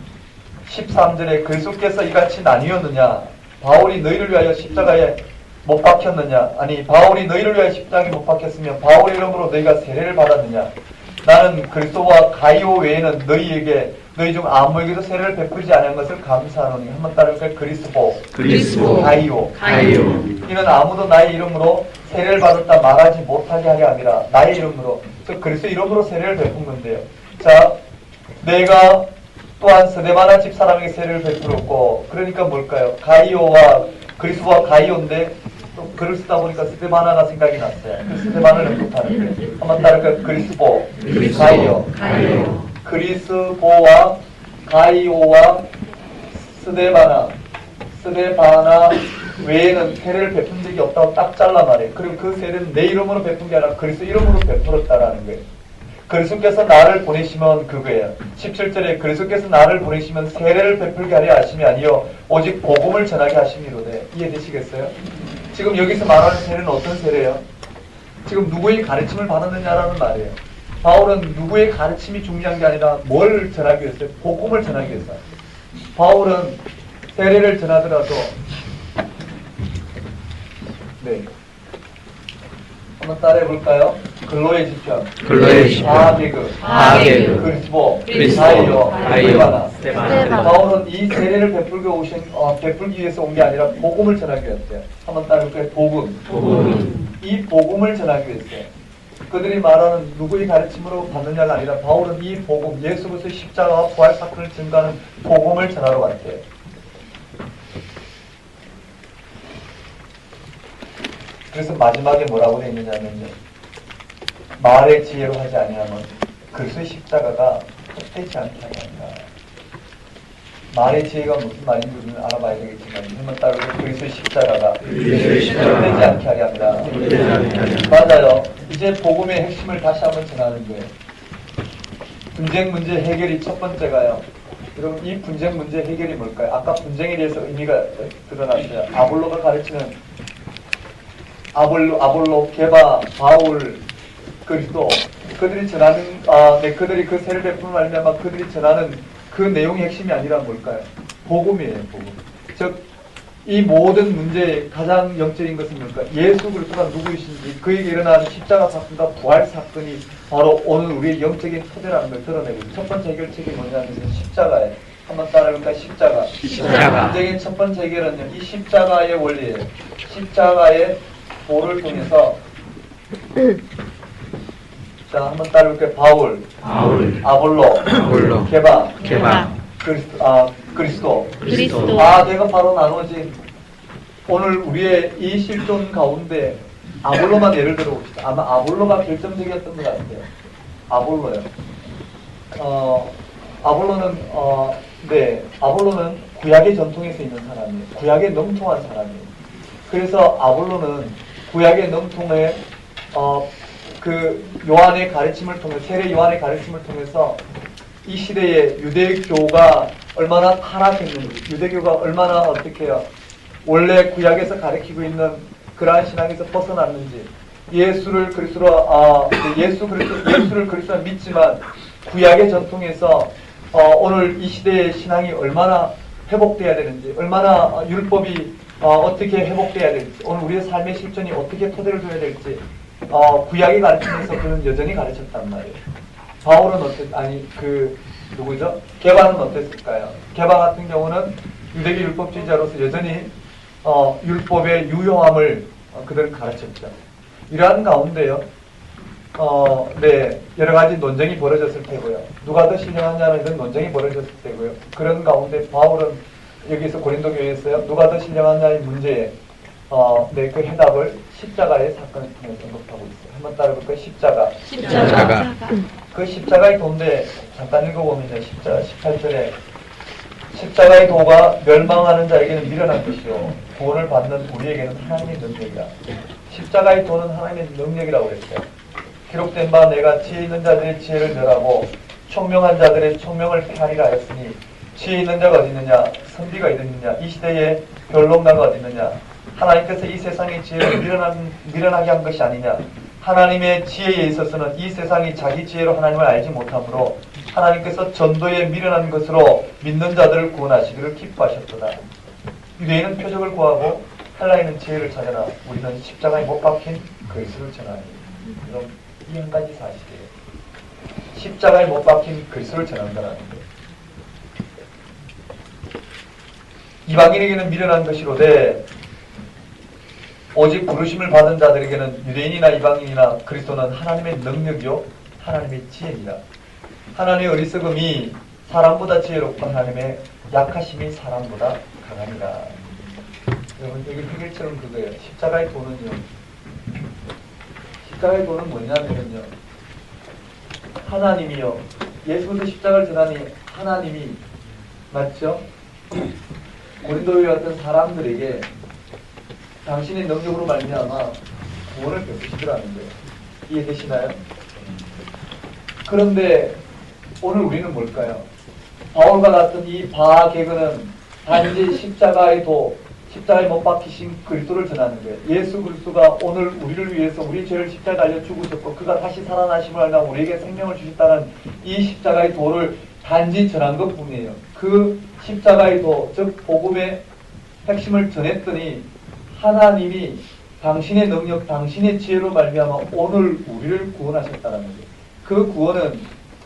13절에 그리스도께서 이같이 나뉘었느냐, 바울이 너희를 위하여 십자가에 못 박혔느냐? 아니 바울이 너희를 위하여 십자가에 못 박혔으면 바울의 이름으로 너희가 세례를 받았느냐? 나는 그리스도와 가이오 외에는 너희 중 아무에게도 세례를 베풀지 않은 것을 감사하노니. 한번 따라볼까요? 그리스도 가이오. 이는 아무도 나의 이름으로 세례를 받았다 말하지 못하게 하려 함이라. 나의 이름으로. 즉 그리스도 이름으로 세례를 베푼 건데요. 자, 내가 또한 스데바나 집사람에게 세례를 베풀었고, 그러니까 뭘까요? 그리스도와 가이오인데 또 글을 쓰다 보니까 스데바나가 생각이 났어요. 그 스데바나를 못하는 거예요. 한번 따를까요? 그리스도, 가이오. 그리스도와 가이오와 스데바나 외에는 세례를 베푼 적이 없다고 딱 잘라 말해요. 그리고 그 세례는 내 이름으로 베푼 게 아니라 그리스도 이름으로 베풀었다라는 거예요. 그리스도께서 나를 보내시면 그거예요. 17절에 그리스도께서 나를 보내시면 세례를 베풀게 하려 하심이 아니요 오직 복음을 전하게 하심이로되. 이해되시겠어요? 지금 여기서 말하는 세례는 어떤 세례예요? 지금 누구의 가르침을 받았느냐라는 말이에요. 바울은 누구의 가르침이 중요한 게 아니라 뭘 전하기 위해서요? 복음을 전하기 위해서. 바울은 세례를 전하더라도 네. 한번 따라해 볼까요? 근로의 지편, 하게그, 그리스도, 가이오, 스데바나. 바울은 이 세례를 베풀기 위해서 온 게 아니라 복음을 전하기 위해서요. 한번 따라해 볼까요? 복음. 이 복음을 전하기 위해서요. 그들이 말하는 누구의 가르침으로 받느냐가 아니라 바울은 이 복음, 예수 그리스도의 십자가와 부활 사건을 증거하는 복음을 전하러 왔대요. 그래서 마지막에 뭐라고 되어 있느냐면요. 말의 지혜로 하지 아니하면 그리스도의 십자가가 헛되지 않게 하다. 말의 지혜가 무슨 말인지 우리는 알아봐야 되겠지만 한번 따로 그리스도의 십자가가 헛되지 않게 하게 합니다. 맞아요. 이제 복음의 핵심을 다시 한번 전하는 거예요. 분쟁 문제 해결이 첫 번째가요. 여러분 이 분쟁 문제 해결이 뭘까요? 아까 분쟁에 대해서 의미가 드러났어요. 아볼로가 가르치는 아볼로, 게바, 바울, 그리스도, 그들이 전하는, 그들이 그 세례를 베푸는 말이냐면 그들이 전하는 그 내용의 핵심이 아니라 뭘까요? 복음이에요, 복음. 즉, 이 모든 문제의 가장 영적인 것은 뭘까요? 예수 그리스도가 누구이신지, 그에게 일어난 십자가 사건과 부활 사건이 바로 오늘 우리의 영적인 토대라는 걸 드러내고 있어요. 첫 번째 해결책이 뭐냐면 십자가예요. 한번 따라해볼까요? 십자가. 문제의 첫 번째 해결은요, 이 십자가의 원리예요. 십자가의 도를 통해서 자 한번 따라볼게요. 바울, 아볼로, 게바, 그리스도. 내가 바로 나누어진 오늘 우리의 이 실존 가운데 아볼로만 예를 들어 봅시다. 아마 아볼로가 결정적이었던 것 같아요. 아볼로요. 아볼로는 구약의 전통에서 있는 사람이에요. 구약에 능통한 사람이에요. 그래서 아볼로는 구약의 능통에 그 요한의 가르침을 통해 세례 요한의 가르침을 통해서 이 시대에 유대교가 얼마나 타락했는지, 유대교가 얼마나 어떻게 해요? 원래 구약에서 가르치고 있는 그러한 신앙에서 벗어났는지, 예수를 그리스도로 믿지만 구약의 전통에서 오늘 이 시대의 신앙이 얼마나 회복돼야 되는지, 얼마나 율법이 어떻게 회복돼야 될지, 오늘 우리의 삶의 실천이 어떻게 토대를 둬야 될지 구약이 가르치면서 그는 여전히 가르쳤단 말이에요. 바울은 게바는 어땠을까요? 게바 같은 경우는 유대교 율법주의자로서 여전히 율법의 유효함을 그들은 가르쳤죠. 이러한 가운데요. 여러 가지 논쟁이 벌어졌을 테고요. 누가 더 신령하냐는 이런 논쟁이 벌어졌을 테고요. 그런 가운데 바울은 여기서 고린도 교회에서요. 누가 더 신령하냐의 문제에 그 해답을 십자가의 사건을 통해서 언급하고 있어요. 한번 따라볼까요? 십자가. 그 십자가의 도인데 잠깐 읽어보면요. 십자가 18절에 십자가의 도가 멸망하는 자에게는 미련한 것이요 구원을 받는 우리에게는 하나님의 능력이다. 십자가의 도는 하나님의 능력이라고 그랬어요. 기록된 바 내가 지혜 있는 자들의 지혜를 멸하고 총명한 자들의 총명을 폐하리라 하였으니 지혜 있는 자가 어디 있느냐? 선비가 어디 있느냐? 이 시대에 변론가가 어디 있느냐? 하나님께서 이 세상의 지혜를 미련하게 한 것이 아니냐? 하나님의 지혜에 있어서는 이 세상이 자기 지혜로 하나님을 알지 못하므로 하나님께서 전도에 미련한 것으로 믿는 자들을 구원하시기를 기뻐하셨도다. 유대인은 표적을 구하고 할라이는 지혜를 찾아라. 우리는 십자가에 못 박힌 그리스도를 전하니. 그럼 이 한 가지 사실이에요. 십자가에 못 박힌 그리스도를 전한다는 거예요. 이방인에게는 미련한 것이로되 오직 부르심을 받은 자들에게는 유대인이나 이방인이나 그리스도는 하나님의 능력이요 하나님의 지혜니라. 하나님의 어리석음이 사람보다 지혜롭고 하나님의 약하심이 사람보다 강하니라. 여러분 여기 해결처럼 그거예요. 십자가의 도는요. 십자가의 도는 뭐냐면요. 하나님이요. 예수께서 십자가를 전하니 하나님이 맞죠? 고린도에 왔던 사람들에게 당신의 능력으로 말미암아 구원을 베푸시더라는 거예요. 이해되시나요? 그런데 오늘 우리는 뭘까요? 바울과 같은 이 바개그는 단지 십자가의 도, 십자가에 못 박히신 그리스도를 전하는 거예요. 예수 그리스도가 오늘 우리를 위해서 우리 죄를 십자가에 달려 죽으셨고 그가 다시 살아나심을 알며 우리에게 생명을 주셨다는 이 십자가의 도를 단지 전한 것뿐이에요. 그 십자가의 도, 즉 복음의 핵심을 전했더니 하나님이 당신의 능력, 당신의 지혜로 말미암아 오늘 우리를 구원하셨다는 거예요. 그 구원은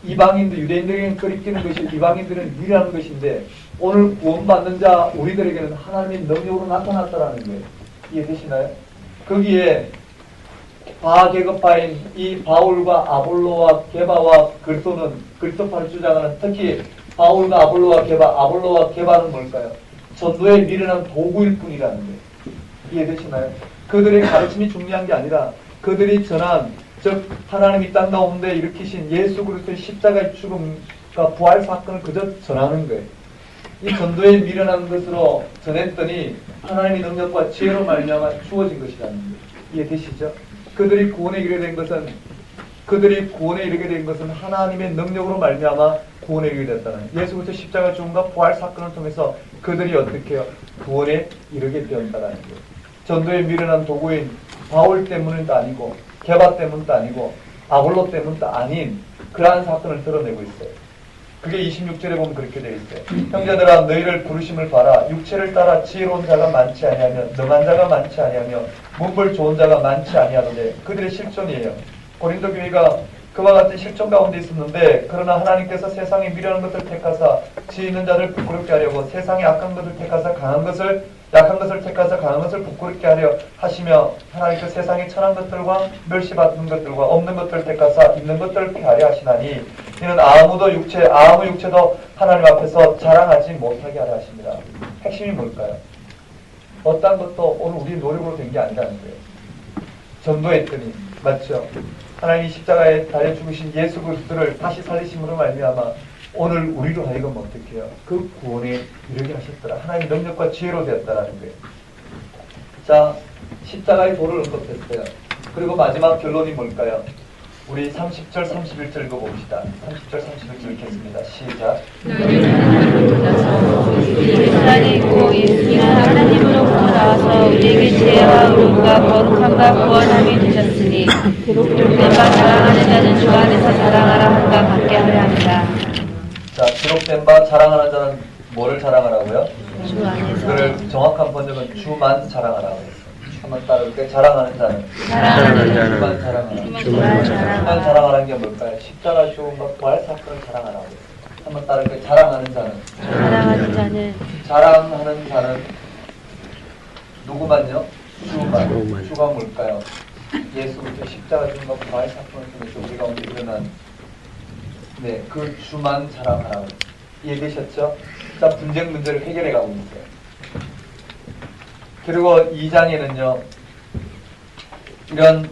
이방인들, 유대인들에게는 거리끼는 것이 이방인들은 유리한 것인데 오늘 구원받는 자 우리들에게는 하나님의 능력으로 나타났다는 거예요. 이해되시나요? 거기에 바계급파인 이 바울과 아볼로와 게바와 그리스도는 그리스도파를 주장하는 특히 바울과 아볼로와 게바는 뭘까요? 전도에 미련한 도구일 뿐이라는 거예요. 이해되시나요? 그들의 가르침이 중요한 게 아니라 그들이 전한 즉 하나님이 땅 가운데 일으키신 예수 그리스도의 십자가의 죽음과 부활 사건을 그저 전하는 거예요. 이 전도에 미련한 것으로 전했더니 하나님의 능력과 지혜로 말미암아 주어진 것이라는 거예요. 이해되시죠? 그들이 구원에 이르게 된 것은 하나님의 능력으로 말미암아 구원에 이르게 됐다는 거예요. 예수 그리스도 십자가 죽음과 부활 사건을 통해서 그들이 어떻게 해요? 구원에 이르게 되었다는 거예요. 전도에 미련한 도구인 바울 때문은 아니고 게바 때문도 아니고 아볼로 때문도 아닌 그러한 사건을 드러내고 있어요. 그게 26절에 보면 그렇게 되어 있어요. 형제들아 너희를 부르심을 봐라. 육체를 따라 지혜로운 자가 많지 아니하며 능한 자가 많지 아니하며 문벌 좋은 자가 많지 아니하는데 그들의 실존이에요. 고린도 교회가 그와 같은 실존 가운데 있었는데 그러나 하나님께서 세상에 미련한 것을 택하사 지혜 있는 자를 부끄럽게 하려고 세상에 악한 것을 택하사 약한 것을 택하사 강한 것을 부끄럽게 하려 하시며 하나님께서 세상에 천한 것들과 멸시받는 것들과 없는 것들을 택하사 있는 것들을 피하려 하시나니 이는 아무 육체도 하나님 앞에서 자랑하지 못하게 하려 하십니다. 핵심이 뭘까요? 어떤 것도 오늘 우리 노력으로 된 게 아니라는 거예요. 전도했더니 맞죠? 하나님이 십자가에 달려 죽으신 예수 그리스도를 다시 살리심으로 말미암아 오늘 우리로 하여금 어떻게 해요? 그 구원에 이르게 하셨더라. 하나님의 능력과 지혜로 되었다라는 거예요. 자, 십자가의 도를 언급했어요. 그리고 마지막 결론이 뭘까요? 우리 30절, 31절 읽어봅시다. 30절, 31절 읽겠습니다. 시작. 우리를 땅에 있고 예수님은 하나님으로부터 나와서 우리에게 지혜와 의로움과 거룩함과 구원함이 되셨으니 기록된 바 자랑하는 자는 주 안에서 자랑하라 함과 같게 하려 합니다. 자, 기록된 바 자랑하는 자는 뭐를 자랑하라고요? 주 안에서. 그를 정확한 번역은 주만 자랑하라고 했어요. 한번 따라올게요. 자랑하는 자는 주만 자랑하라. 주만 자랑하라는 게 뭘까요? 십자가 죽음과 부활 사건을 자랑하라고 했어요. 한번 따라올게요. 자랑하는 자는 누구만요? 주만. 주가 뭘까요? 예수 그리스도 십자가 죽음과 부활 사건을 통해서 우리 가운데 일어난 그 주만 자랑하라고 이해되셨죠? 자, 분쟁 문제를 해결해 가고 있어요. 그리고 2장에는요, 이런,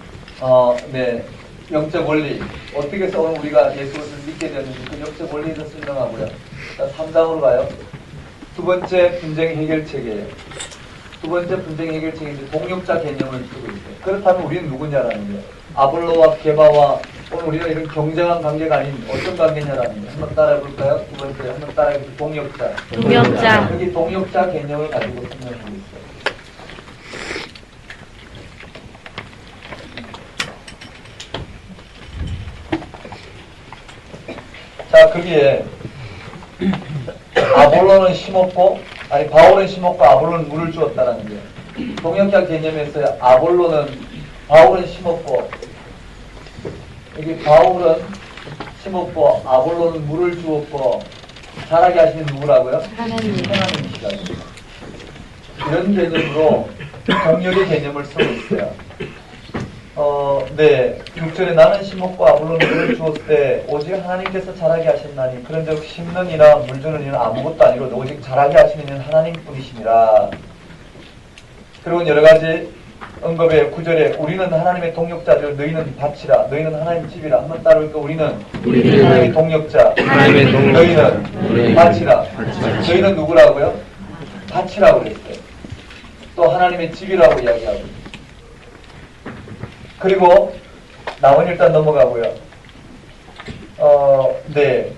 영적 원리, 어떻게 해서 오늘 우리가 예수 그리스도를 믿게 되었는지 그 영적 원리에 대해서 설명하고요. 자, 3장으로 가요. 두 번째 분쟁 해결책이에요. 두 번째 분쟁 해결책인데 동력자 개념을 쓰고 있어요. 그렇다면 우리는 누구냐라는 거예요. 아볼로와 게바와 오늘 우리가 이런 경쟁한 관계가 아닌 어떤 관계냐라는 거예요. 한번 따라해볼까요? 두 번째, 한번 따라해볼까요? 동력자. 여기 동력자 개념을 가지고 설명하고 있어요. 자, 거기에 바울은 심었고 아볼로는 물을 주었다라는 거예요. 동역자 개념에서 아볼로는 바울은 심었고 여기 바울은 심었고 아볼로는 물을 주었고 자라게 하시는 누구라고요? 하나님이시라고요. 이런 개념으로 동력의 개념을 쓰고 있어요. 네. 6절에 나는 심었고 아볼로는 물을 주었을 때 오직 하나님께서 자라게 하셨나니 그런즉 심는 이나 물 주는 이는 아무것도 아니고 오직 자라게 하시는 이는 하나님뿐이시니라. 그리고 여러 가지 언급의 9절에 우리는 하나님의 동역자들 너희는 밭이라 너희는 하나님 집이라 한번 따르니까 우리는 하나님의 동역자 너희는 밭이라 너희는 누구라고요? 밭이라고 그랬어요. 또 하나님의 집이라고 이야기하고 그리고 나머지 일단 넘어가고요. 네.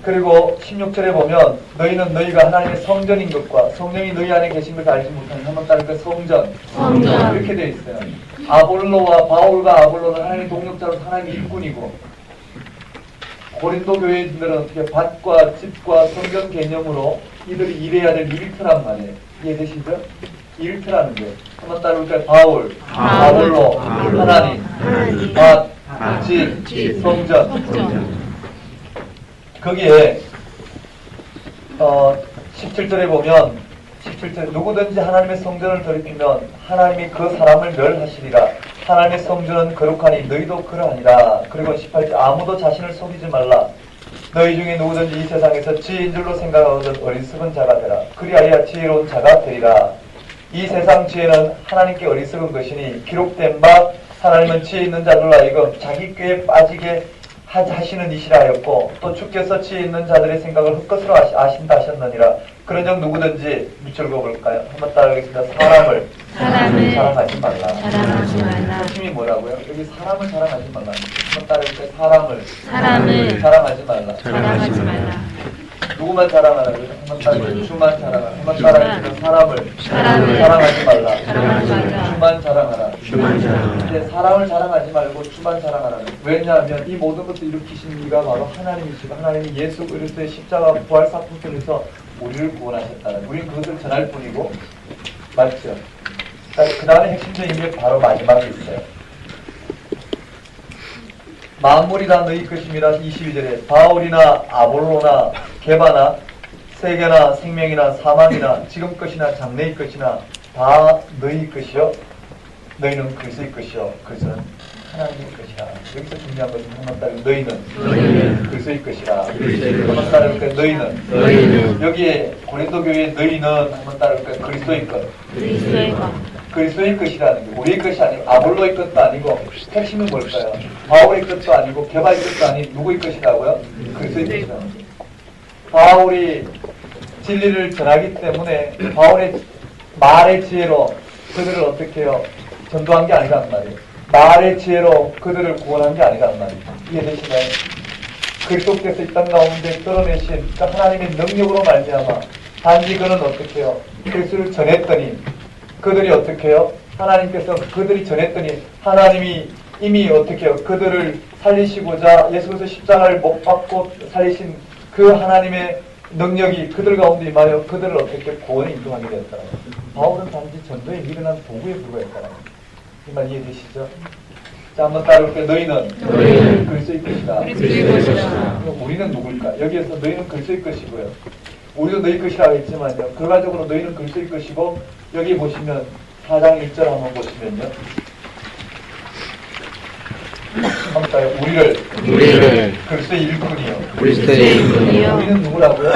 그리고 16절에 보면 너희는 너희가 하나님의 성전인 것과 성령이 너희 안에 계신 것을 알지 못하는 한번 따르니까 성전 이렇게 되어 있어요. 아볼로와 바울과 아볼로는 하나님의 동역자로 하나님의 일꾼이고 고린도 교회인들은 어떻게 밭과 집과 성전 개념으로 이들이 일해야 될 일터란 말이에요. 이해되시죠? 일터라는 거예요. 한번 따르니까 바울, 아볼로, 하나님, 밭, 집, 성전. 거기에 17절에 보면 17절 누구든지 하나님의 성전을 더럽히면 하나님이 그 사람을 멸하시리라. 하나님의 성전은 거룩하니 너희도 그러하니라. 그리고 18절 아무도 자신을 속이지 말라. 너희 중에 누구든지 이 세상에서 지혜인 줄로 생각하거든 어리석은 자가 되라. 그리하여 지혜로운 자가 되리라. 이 세상 지혜는 하나님께 어리석은 것이니 기록된 바 하나님은 지혜 있는 자들로 하여금 자기 꾀에 빠지게 하시는 이시라 하였고 또 주께서 지혜 있는 자들의 생각을 헛것으로 아신다 하셨느니라. 그런즉 누구든지 밑줄 그어볼까요? 한번 따라하겠습니다. 사람을 자랑하지 말라. 핵심이 뭐라고요? 여기 사람을 자랑하지 말라. 한번 따라해볼까요? 사람을 자랑하지 말라. 누구만 자랑하라고요? 한번 따라해볼까요? 주만 자랑하라. 한번 따라해볼까요? 사람을 자랑하지 말라. 주만 자랑하라. 근데 사람을 자랑하지 말고 주만 자랑하라. 왜냐하면 이 모든 것을 일으키신 이가 바로 하나님이시고 하나님이 예수 그리스도의 십자가 부활 사건 통해서 우리를 구원하셨다는 우리는 그것을 전할 뿐이고 맞죠? 그 다음에 핵심적인 게 바로 마지막에 있어요. 만물이 다 너희 것임이라 22절에 바울이나 아볼로나 게바나 세계나 생명이나 사망이나 지금 것이나 장래의 것이나 다 너희 것이요 너희는 그리스도의 것이요 그리스도는 하나님의 것이라. 여기서 중요한 것은 한번 따르 너희는 그리스도의 것이라. 한번 따르니까 너희는 여기에 고린도 교회의 너희는 한번 따르니까 그리스도의 것 그리스도의 것이라는 게 우리의 것이 아니고 아볼로의 것도 아니고 핵심은 뭘까요? 바울의 것도 아니고 게바의 것도 아니고 누구의 것이라고요? 그리스도의 것이라는 거예요. 바울이 진리를 전하기 때문에 바울의 말의 지혜로 그들을 어떻게 해요? 전도한 게 아니란 말이에요. 말의 지혜로 그들을 구원한 게 아니란 말이에요. 이해되시나요? 그리스도께서 이 땅 가운데 드러내신 그 하나님의 능력으로 말미암아 단지 그는 어떻게 해요? 그리스도를 전했더니 그들이 어떻게 해요? 하나님께서 그들이 전했더니 하나님이 이미 어떻게 해요? 그들을 살리시고자 예수 그리스도 십자가를 못 박고 살리신 그 하나님의 능력이 그들 가운데 임하여 그들을 어떻게 구원에 인도하게 되었다는 거예요. 바울은 단지 전도에 미련한 도구에 불과했다는 거예요. 이 말 이해되시죠? 자, 한번 따라올게요. 너희는 그리스도의 것이다. 우리는 누굴까? 여기에서 너희는 그리스도의 것이고요. 우리도 너희 것이라고 했지만요. 결과적으로 너희는 그리스도의 것이고 여기 보시면 4장 1절 한번 보시면요. 한번 따요. 우리를 그리스도의 일꾼이요. 우리는 누구라고요?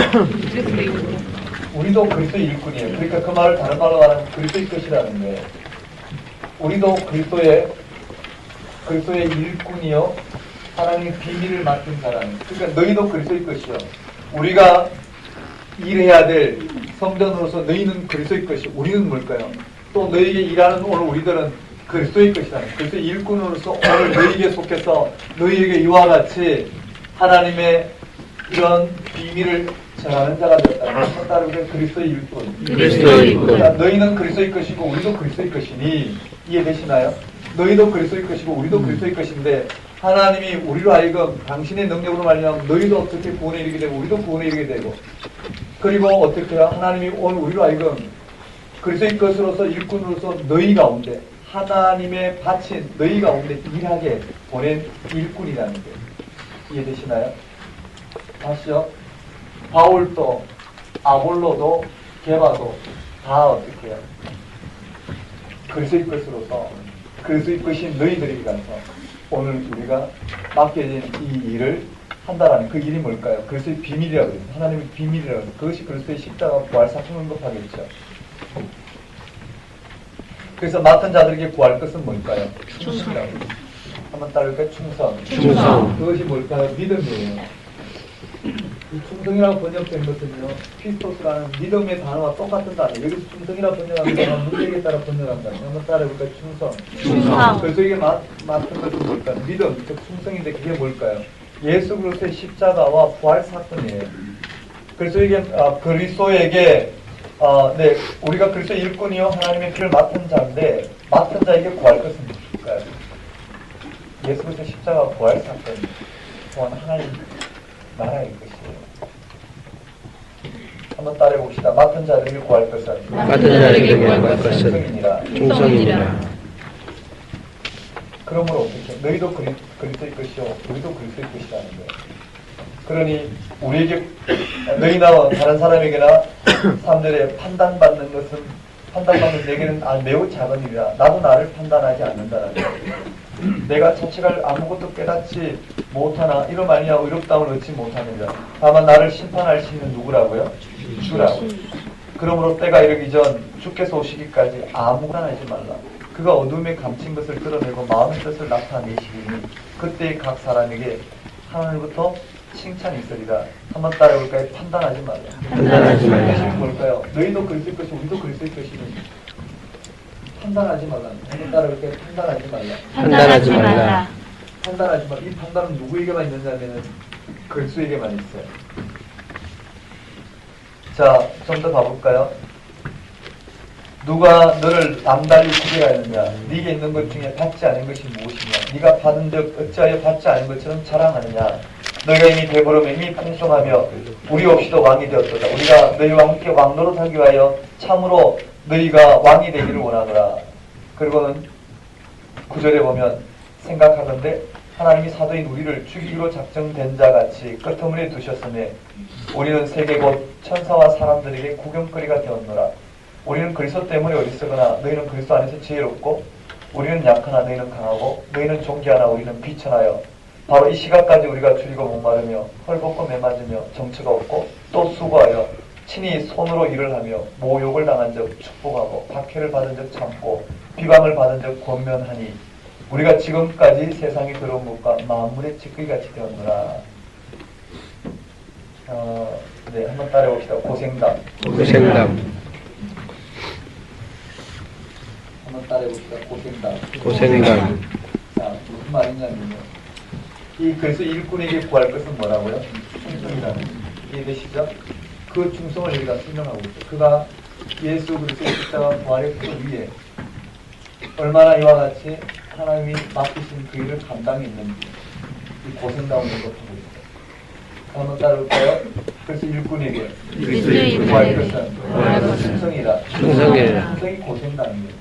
우리도 그리스도의 일꾼이에요. 그러니까 그 말을 다른 말로 말하면 그리스도의 것이라는 거예요. 우리도 그리스도의 일꾼이요. 하나님의 비밀을 맡은 사람. 그러니까 너희도 그리스도의 것이요. 우리가 일해야 될 성전으로서 너희는 그리스도의 것이 우리는 뭘까요? 또 너희에게 일하는 오늘 우리들은 그리스도의 것이다. 그리스도의 일꾼으로서 오늘 너희에게 속해서 너희에게 이와 같이 하나님의 이런 비밀을 전하는 자가 되었다. 한번 따르면 그리스도의 일꾼. 너희는 그리스도의 것이고 우리도 그리스도의 것이니 이해되시나요? 너희도 그리스도의 것이고 우리도 그리스도의 것인데 하나님이 우리로 하여금 당신의 능력으로 말미암아 너희도 어떻게 구원에 이르게 되고 우리도 구원에 이르게 되고 그리고 어떻게 해요? 하나님이 오늘 우리로 하여금 그리스도의 것으로서 일꾼으로서 너희 가운데 하나님의 바친 너희 가운데 일하게 보낸 일꾼이라는 거예요. 이해되시나요? 다시요. 바울도 아볼로도 게바도 다 어떻게 해요? 그리스도의 것으로서 그리스도의 것인 너희들에게 가서 오늘 우리가 맡겨진 이 일을 한다라는 그 일이 뭘까요? 그리스도의 비밀이라고 해요. 하나님의 비밀이라고 해요. 그것이 그리스도의 십자가 부활 사건을 언급하겠죠. 그래서 맡은 자들에게 구할 것은 뭘까요? 충성이라고 해요. 한번 따라볼까요? 충성. 그것이 뭘까요? 믿음이에요. 이 충성이라고 번역된 것은요, 피스토스라는 믿음의 단어와 똑같은 단어. 여기서 충성이라고 번역한 거는 문맥에 따라 번역한 단어. 한번 따라해볼까요? 충성. 그래서 이게 맡은 것은 뭘까요? 믿음, 즉 충성인데 그게 뭘까요? 예수 그리스도의 십자가와 부활 사건이에요. 그래서 이게 그리스도에게 네, 우리가 그리스도의 일꾼이요 하나님의 길을 맡은 자인데 맡은 자에게 구할 것은 뭘까요? 예수 그리스도의 십자가와 부활 사건 또한 하나님 나라의 것이에요. 한번 따라해 봅시다. 맡은 자들에게 구할 것은 충성이니라. 그러므로 어떻게? 너희도 그리스도의 것이요, 우리도 그리스도의 것이라는 거예요. 그러니 우리에게 너희나 다른 사람에게나 사람들의 판단받는 내게는 매우 작은 일이라. 나도 나를 판단하지 않는다는 거예요. 내가 자책할 아무것도 깨닫지 못하나 이로 말미암아 의롭다움을 얻지 못하느니라. 다만 나를 심판할 수 있는 누구라고요? 주라고. 그러므로 때가 이르기 전 주께서 오시기까지 아무거나 하지 말라. 그가 어둠에 감춘 것을 드러내고 마음의 뜻을 나타내시리니 그때 각 사람에게 하나님부터 칭찬이 있으리라. 한번 따라해볼까요? 판단하지 말라. 그것이 뭘까요? 너희도 그리스도의 것이 우리도 그리스도의 것이니 판단하지 말라. 한번 따라해볼까요? 판단하지 말라. 판단하지 말라. 이 판단은 누구에게만 있느냐면은 그리스도에게만 있어요. 자, 좀 더 봐볼까요? 누가 너를 남달리 구별하였느냐? 네게 있는 것 중에 받지 않은 것이 무엇이냐? 네가 받은 적 어찌하여 받지 않은 것처럼 자랑하느냐? 너희가 이미 배부르며 이미 풍성하며 우리 없이도 왕이 되었도다. 우리가 너희와 함께 왕노릇하기 위하여 참으로 너희가 왕이 되기를 원하노라. 그리고는 9절에 보면 생각하건대 하나님이 사도인 우리를 죽이기로 작정된 자같이 끄트머리에 두셨으며 우리는 세계 곧 천사와 사람들에게 구경거리가 되었노라. 우리는 그리스도 때문에 어리석으나 너희는 그리스도 안에서 지혜롭고 우리는 약하나 너희는 강하고 너희는 존귀하나 우리는 비천하여 바로 이 시각까지 우리가 줄이고 목마르며 헐벗고 매맞으며 정처가 없고 또 수고하여 친히 손으로 일을 하며 모욕을 당한 적 축복하고 박해를 받은 적 참고 비방을 받은 적 권면하니 우리가 지금까지 세상에 들어온 것과 만물의 찌꺼기같이 되었노라. 네, 한번 따라해봅시다. 고생담. 한번 따라해봅시다. 고생담. 자, 무슨 말이냐면요. 그래서 일꾼에게 구할 것은 뭐라고요? 충성이라는 거예요. 이해되시죠? 그 충성을 여기다 설명하고 있어요. 그가 예수 그리스도의 십자가 부활의 그 위에 얼마나 이와 같이 하나님이 맡기신 그 일을 감당했는지 이 고생다운 것을 하고 있어요. 한번 따라올까요? 그래서 일꾼에게 구할 것은 충성이라. 충성이 고생다운이에요.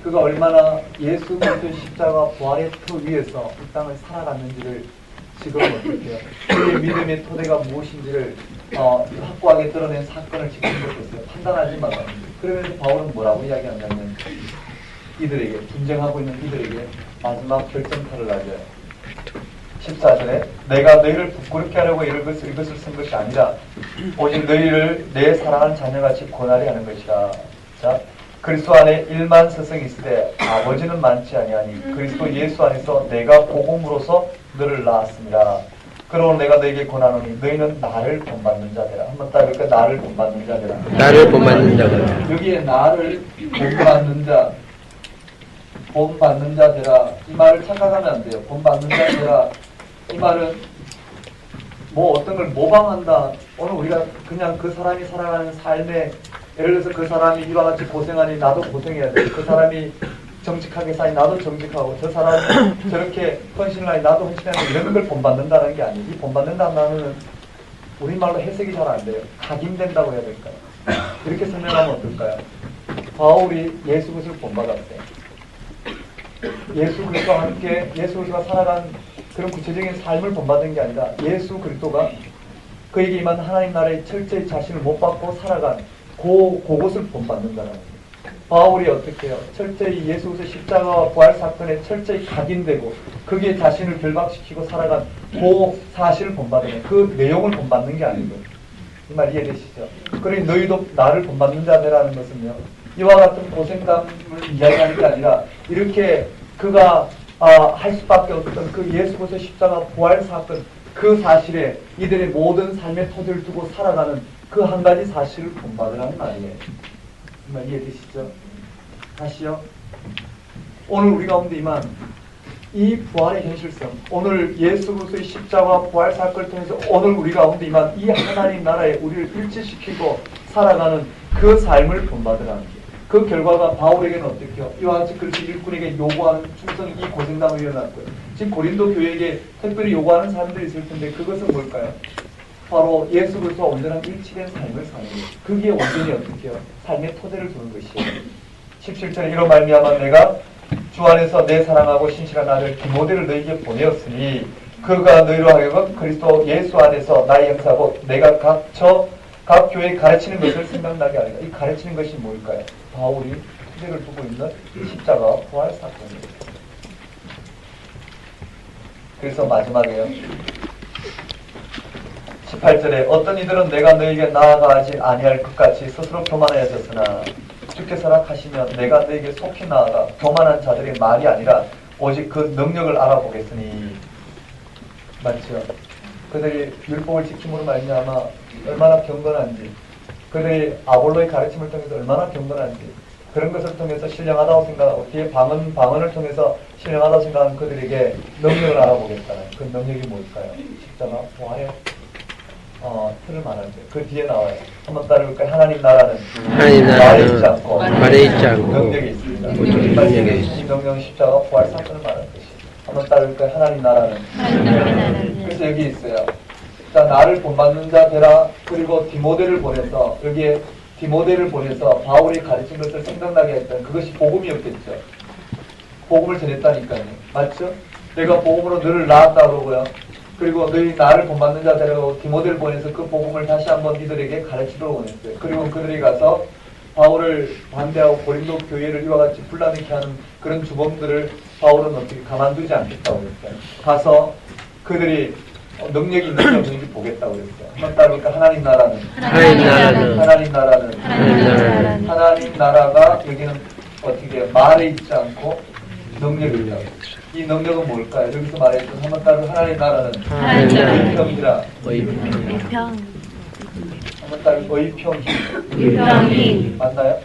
그가 얼마나 예수 그리스도의 십자가 부활의 터 위에서 이 땅을 살아갔는지를 지금 어떻게 해요? 그의 믿음의 토대가 무엇인지를 확고하게 드러낸 사건을 지금 겪었어요. 판단하지 말라. 그러면서 바울은 뭐라고 이야기하냐면 이들에게, 분쟁하고 있는 이들에게 마지막 결정타를 날려요. 14절에 내가 너희를 부끄럽게 하려고 이것을 쓴 것이 아니라 오직 너희를 내 사랑하는 자녀같이 권하려 하는 것이라. 자, 그리스도 안에 1만 스승이 있을 때 아버지는 많지 아니하니 그리스도 예수 안에서 내가 복음으로서 너를 낳았습니다. 그러므로 내가 너에게 권하노니 너희는 나를 본받는 자되라. 한번 따라해볼까? 나를 본받는 자되라. 나를 본받는 자되라. 여기에 나를 본받는 자되라. 이 말을 착각하면 안 돼요. 본받는 자되라. 이 말은 뭐 어떤 걸 모방한다. 오늘 우리가 그냥 그 사람이 살아가는 삶에 예를 들어서 그 사람이 이와 같이 고생하니 나도 고생해야 돼. 그 사람이 정직하게 사니 나도 정직하고 저 사람이 저렇게 헌신을 하니 나도 헌신해야 돼. 이런 걸 본받는다는 게 아니에요. 이 본받는다는 단어는 우리말로 해석이 잘 안 돼요. 각인된다고 해야 될까요? 이렇게 설명하면 어떨까요? 바울이 예수 그리스도를 본받았어요. 예수 그리스도와 함께 예수 그리스도가 살아간 그런 구체적인 삶을 본받은 게 아니라 예수 그리스도가 그에게 임한 하나님 나라의 철저히 자신을 못 받고 살아간 그곳을 본받는다는 거예요. 바울이 어떻게 해요? 철저히 예수 그리스도 십자가와 부활 사건에 철저히 각인되고 거기에 자신을 결박시키고 살아간 그 사실을 본받는 그 내용을 본받는 게 아니고 이 말 이해되시죠? 그러니 너희도 나를 본받는 자들라는 것은요 이와 같은 고생감을 이야기하는 게 아니라 이렇게 그가 할 수밖에 없던 그 예수 그리스도 십자가 부활 사건 그 사실에 이들의 모든 삶의 토대를 두고 살아가는 그 한 가지 사실을 본받으라는 말이에요. 이 말 이해되시죠? 다시요. 오늘 우리 가운데 임한 이 부활의 현실성, 오늘 예수 그리스도의 십자가 부활 사건을 통해서 오늘 우리 가운데 임한 이 하나님 나라에 우리를 일치시키고 살아가는 그 삶을 본받으라는 게. 그 결과가 바울에게는 어떻게요? 이와 같이 그렇게 일꾼에게 요구하는 충성 이 고생담을 일어났고요. 지금 고린도 교회에게 특별히 요구하는 사람들이 있을 텐데 그것은 뭘까요? 바로 예수 그리스도와 온전한 일치된 삶을 사는 거예요. 그게 온전히 어떻게 해요? 삶의 토대를 두는 것이에요. 17절에 이로 말미암아 내가 주 안에서 내 사랑하고 신실한 아들 디모데를 너희에게 보내었으니 그가 너희로 하여금 그리스도 예수 안에서 나의 형사고 내가 각 교회에 가르치는 것을 생각나게 하리라. 이 가르치는 것이 뭘까요? 바울이 토대를 두고 있는 십자가 부활 사건이에요. 그래서 마지막에요. 18절에 어떤 이들은 내가 너에게 나아가지 아니할 것 같이 스스로 교만하였으나 주께서라 하시면 내가 너에게 속히 나아가 교만한 자들의 말이 아니라 오직 그 능력을 알아보겠으니 맞죠? 그들이 율법을 지킴으로 말미암아 얼마나 경건한지 그들이 아볼로의 가르침을 통해서 얼마나 경건한지 그런 것을 통해서 신령하다고 생각하고 뒤에 방언을 통해서 신령하다고 생각하는 그들에게 능력을 알아보겠다는 그 능력이 뭘까요? 십자가 부활의 틀을 말하죠. 그 뒤에 나와요. 한번 따라볼까요? 하나님 나라는 말에 있지 않고 능력이 있습니다. 이 능력은 십자가 부활 사건을 말하는 것이에요. 한번 따라볼까요? 하나님 나라는 그래서 여기 있어요. 자, 나를 본받는 자 되라. 그리고 디모데를 보내서 여기에 디모데를 보내서 바울이 가르친 것을 생각나게 했던 그것이 복음이었겠죠. 복음을 전했다니까요. 맞죠? 내가 복음으로 너를 낳았다 그러고요. 그리고 너희 나를 본받는 자 되라고 디모데를 보내서 그 복음을 다시 한번 이들에게 가르치도록 원했어요. 그리고 그들이 가서 바울을 반대하고 고린도 교회를 이와 같이 불나게 하는 그런 주범들을 바울은 어떻게 가만두지 않겠다고 그랬어요. 가서 그들이 능력이 있는지 없는지 보겠다고 그랬어요. 한번 따라볼까? 하나님 나라는 하나님 나라가 여기는 어떻게 말에 있지 않고 능력이 있다. 이 능력은 뭘까요? 여기서 말했던 한번 따로 하나님 나라는 의평이라. 한번 따로 의평이 맞나요?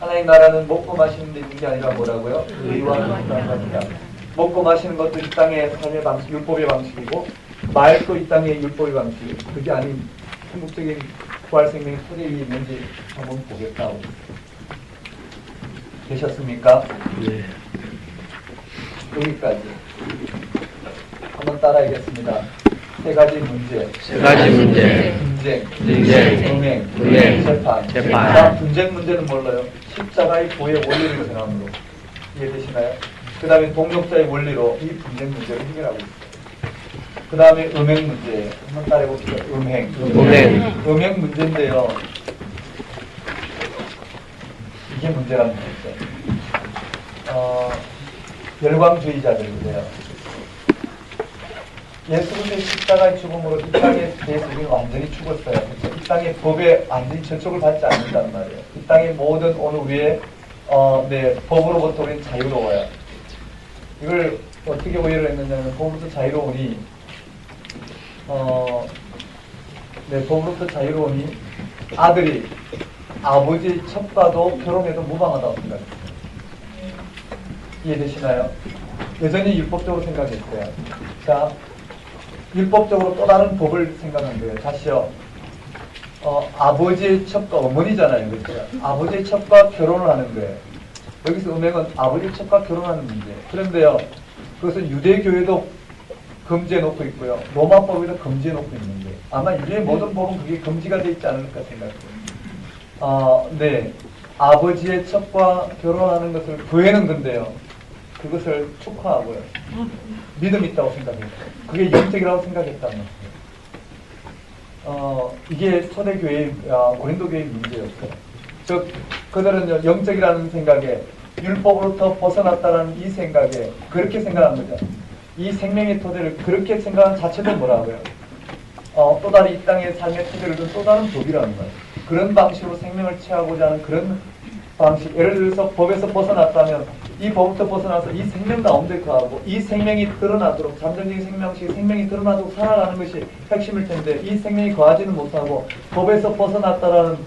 하나님 나라는 먹고 마시는 데 있는 게 아니라 뭐라고요? 의와 평안이다. 먹고 마시는 것도 이 땅의 삶의 방식, 율법의 방식이고 말도 이 땅의 율법의 방식이고 그게 아닌 궁극적인 부활 생명의 토대 위에 있는지 한번 보겠다고. 되셨습니까? 네. 여기까지. 한번 따라하겠습니다. 세 가지 문제. 분쟁, 재판. 분쟁 문제는 뭘로요? 십자가의 도의 원리를 전함으로. 이해되시나요? 그 다음에 동력자의 원리로 이 분쟁 문제를 해결하고 있어요. 그 다음에 음행 문제. 한번 따라해봅시다. 음행 문제인데요. 이게 문제라는 거죠. 열광주의자들인데요. 예수 그리스도의 십자가의 죽음으로 이 땅에 대해서 우리는 완전히 죽었어요. 이 땅의 법에 완전히 저촉을 받지 않는다는 말이에요. 이 땅의 모든 오늘 우리의 법으로부터 우리는 자유로워요. 이걸 어떻게 오해를 했느냐면 법으로부터 자유로우니 법으로부터 자유로우니 아들이 아버지 첩과도 결혼해도 무방하다고 생각해요. 이해되시나요? 여전히 율법적으로 생각했어요. 자, 율법적으로 또 다른 법을 생각한 거예요. 다시요. 아버지의 첩과 어머니잖아요. 그렇죠? 아버지의 첩과 결혼을 하는 거예요. 여기서 음행은 아버지의 첩과 결혼하는 문제. 그런데요, 그것은 유대교회도 금지해놓고 있고요. 로마법에도 금지해놓고 있는데 아마 유대의 모든 법은 그게 금지가 되어 있지 않을까 생각해요. 네. 아버지의 첩과 결혼하는 것을 교회는 근데요, 그것을 축하하고요, 믿음 있다고 생각해요. 그게 영적이라고 생각했다는 거예요. 이게 초대교회, 고린도 교회의 문제였어요. 즉 그들은 영적이라는 생각에, 율법으로부터 벗어났다는 이 생각에 그렇게 생각한 거죠. 이 생명의 토대를 그렇게 생각한 자체도 뭐라고요? 또 다른 이 땅의 삶의 토대를 둔 또 다른 법이라는 거예요. 그런 방식으로 생명을 취하고자 하는 그런 방식. 예를 들어서 법에서 벗어났다면 이 법부터 벗어나서 이 생명 가운데 거하고 이 생명이 드러나도록, 잠정적인 생명식 생명이 드러나도록 살아가는 것이 핵심일 텐데, 이 생명이 거하지는 못하고 법에서 벗어났다라는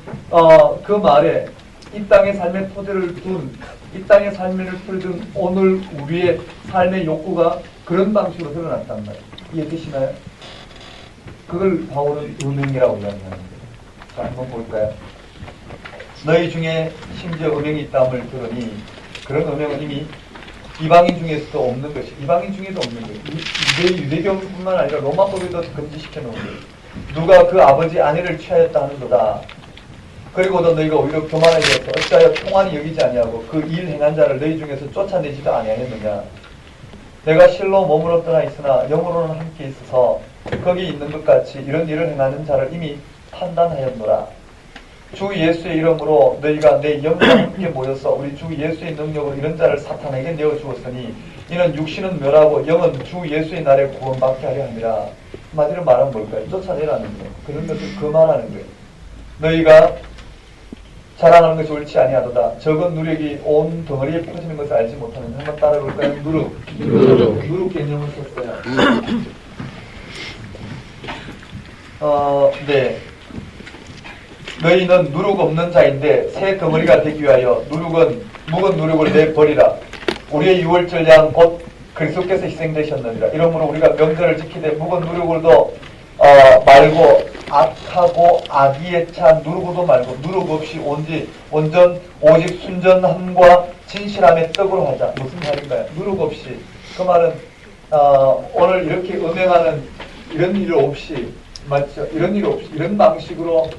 그 말에 이 땅의 삶의 토대를 둔, 이 땅의 삶을 풀든 오늘 우리의 삶의 욕구가 그런 방식으로 드러났단 말이에요. 이해되시나요? 그걸 바울은 음행이라고 이야기하는 거예요. 자, 한번 볼까요? 너희 중에 심지어 음행이 있다함을 들으니, 그런 음행은 이미 이방인 중에서도 없는 것이, 이방인 중에도 없는 것이, 유대교뿐만 아니라 로마법에도 금지시켜 놓은 거예요. 누가 그 아버지 아내를 취하였다 하는 거다. 그리고도 너희가 오히려 교만하여서 어찌하여 통한이 여기지 아니하고 그 일 행한 자를 너희 중에서 쫓아내지도 아니하였느냐. 내가 실로 몸으로 떠나 있으나 영으로는 함께 있어서 거기 있는 것 같이 이런 일을 행하는 자를 이미 판단하였노라. 주 예수의 이름으로 너희가 내 영과 함께 모여서 우리 주 예수의 능력으로 이런 자를 사탄에게 내어주었으니 이는 육신은 멸하고 영은 주 예수의 날에 구원받게 하려 함이라. 한마디로 말하면 뭘까요? 쫓아내라는 거예요. 그런 것을 금하라는 거예요. 너희가 자랑하는 것이 옳지 아니하도다. 적은 누력이 온 덩어리에 퍼지는 것을 알지 못하는. 한번 따라볼까요? 누룩 개념을 썼어요. 네. 너희는 누룩 없는 자인데 새 덩어리가 되기 위하여 묵은 누룩을 내버리라. 우리의 유월절 양 곧 그리스도께서 희생되셨느니라. 이러므로 우리가 명절을 지키되 묵은 누룩을도 말고 악하고 악의에 찬 누룩도 말고 누룩 없이 온전 오직 순전함과 진실함의 떡으로 하자. 무슨 말인가요? 누룩 없이. 그 말은 오늘 이렇게 음행하는 이런 일 없이, 맞죠? 이런 일 없이, 이런 방식으로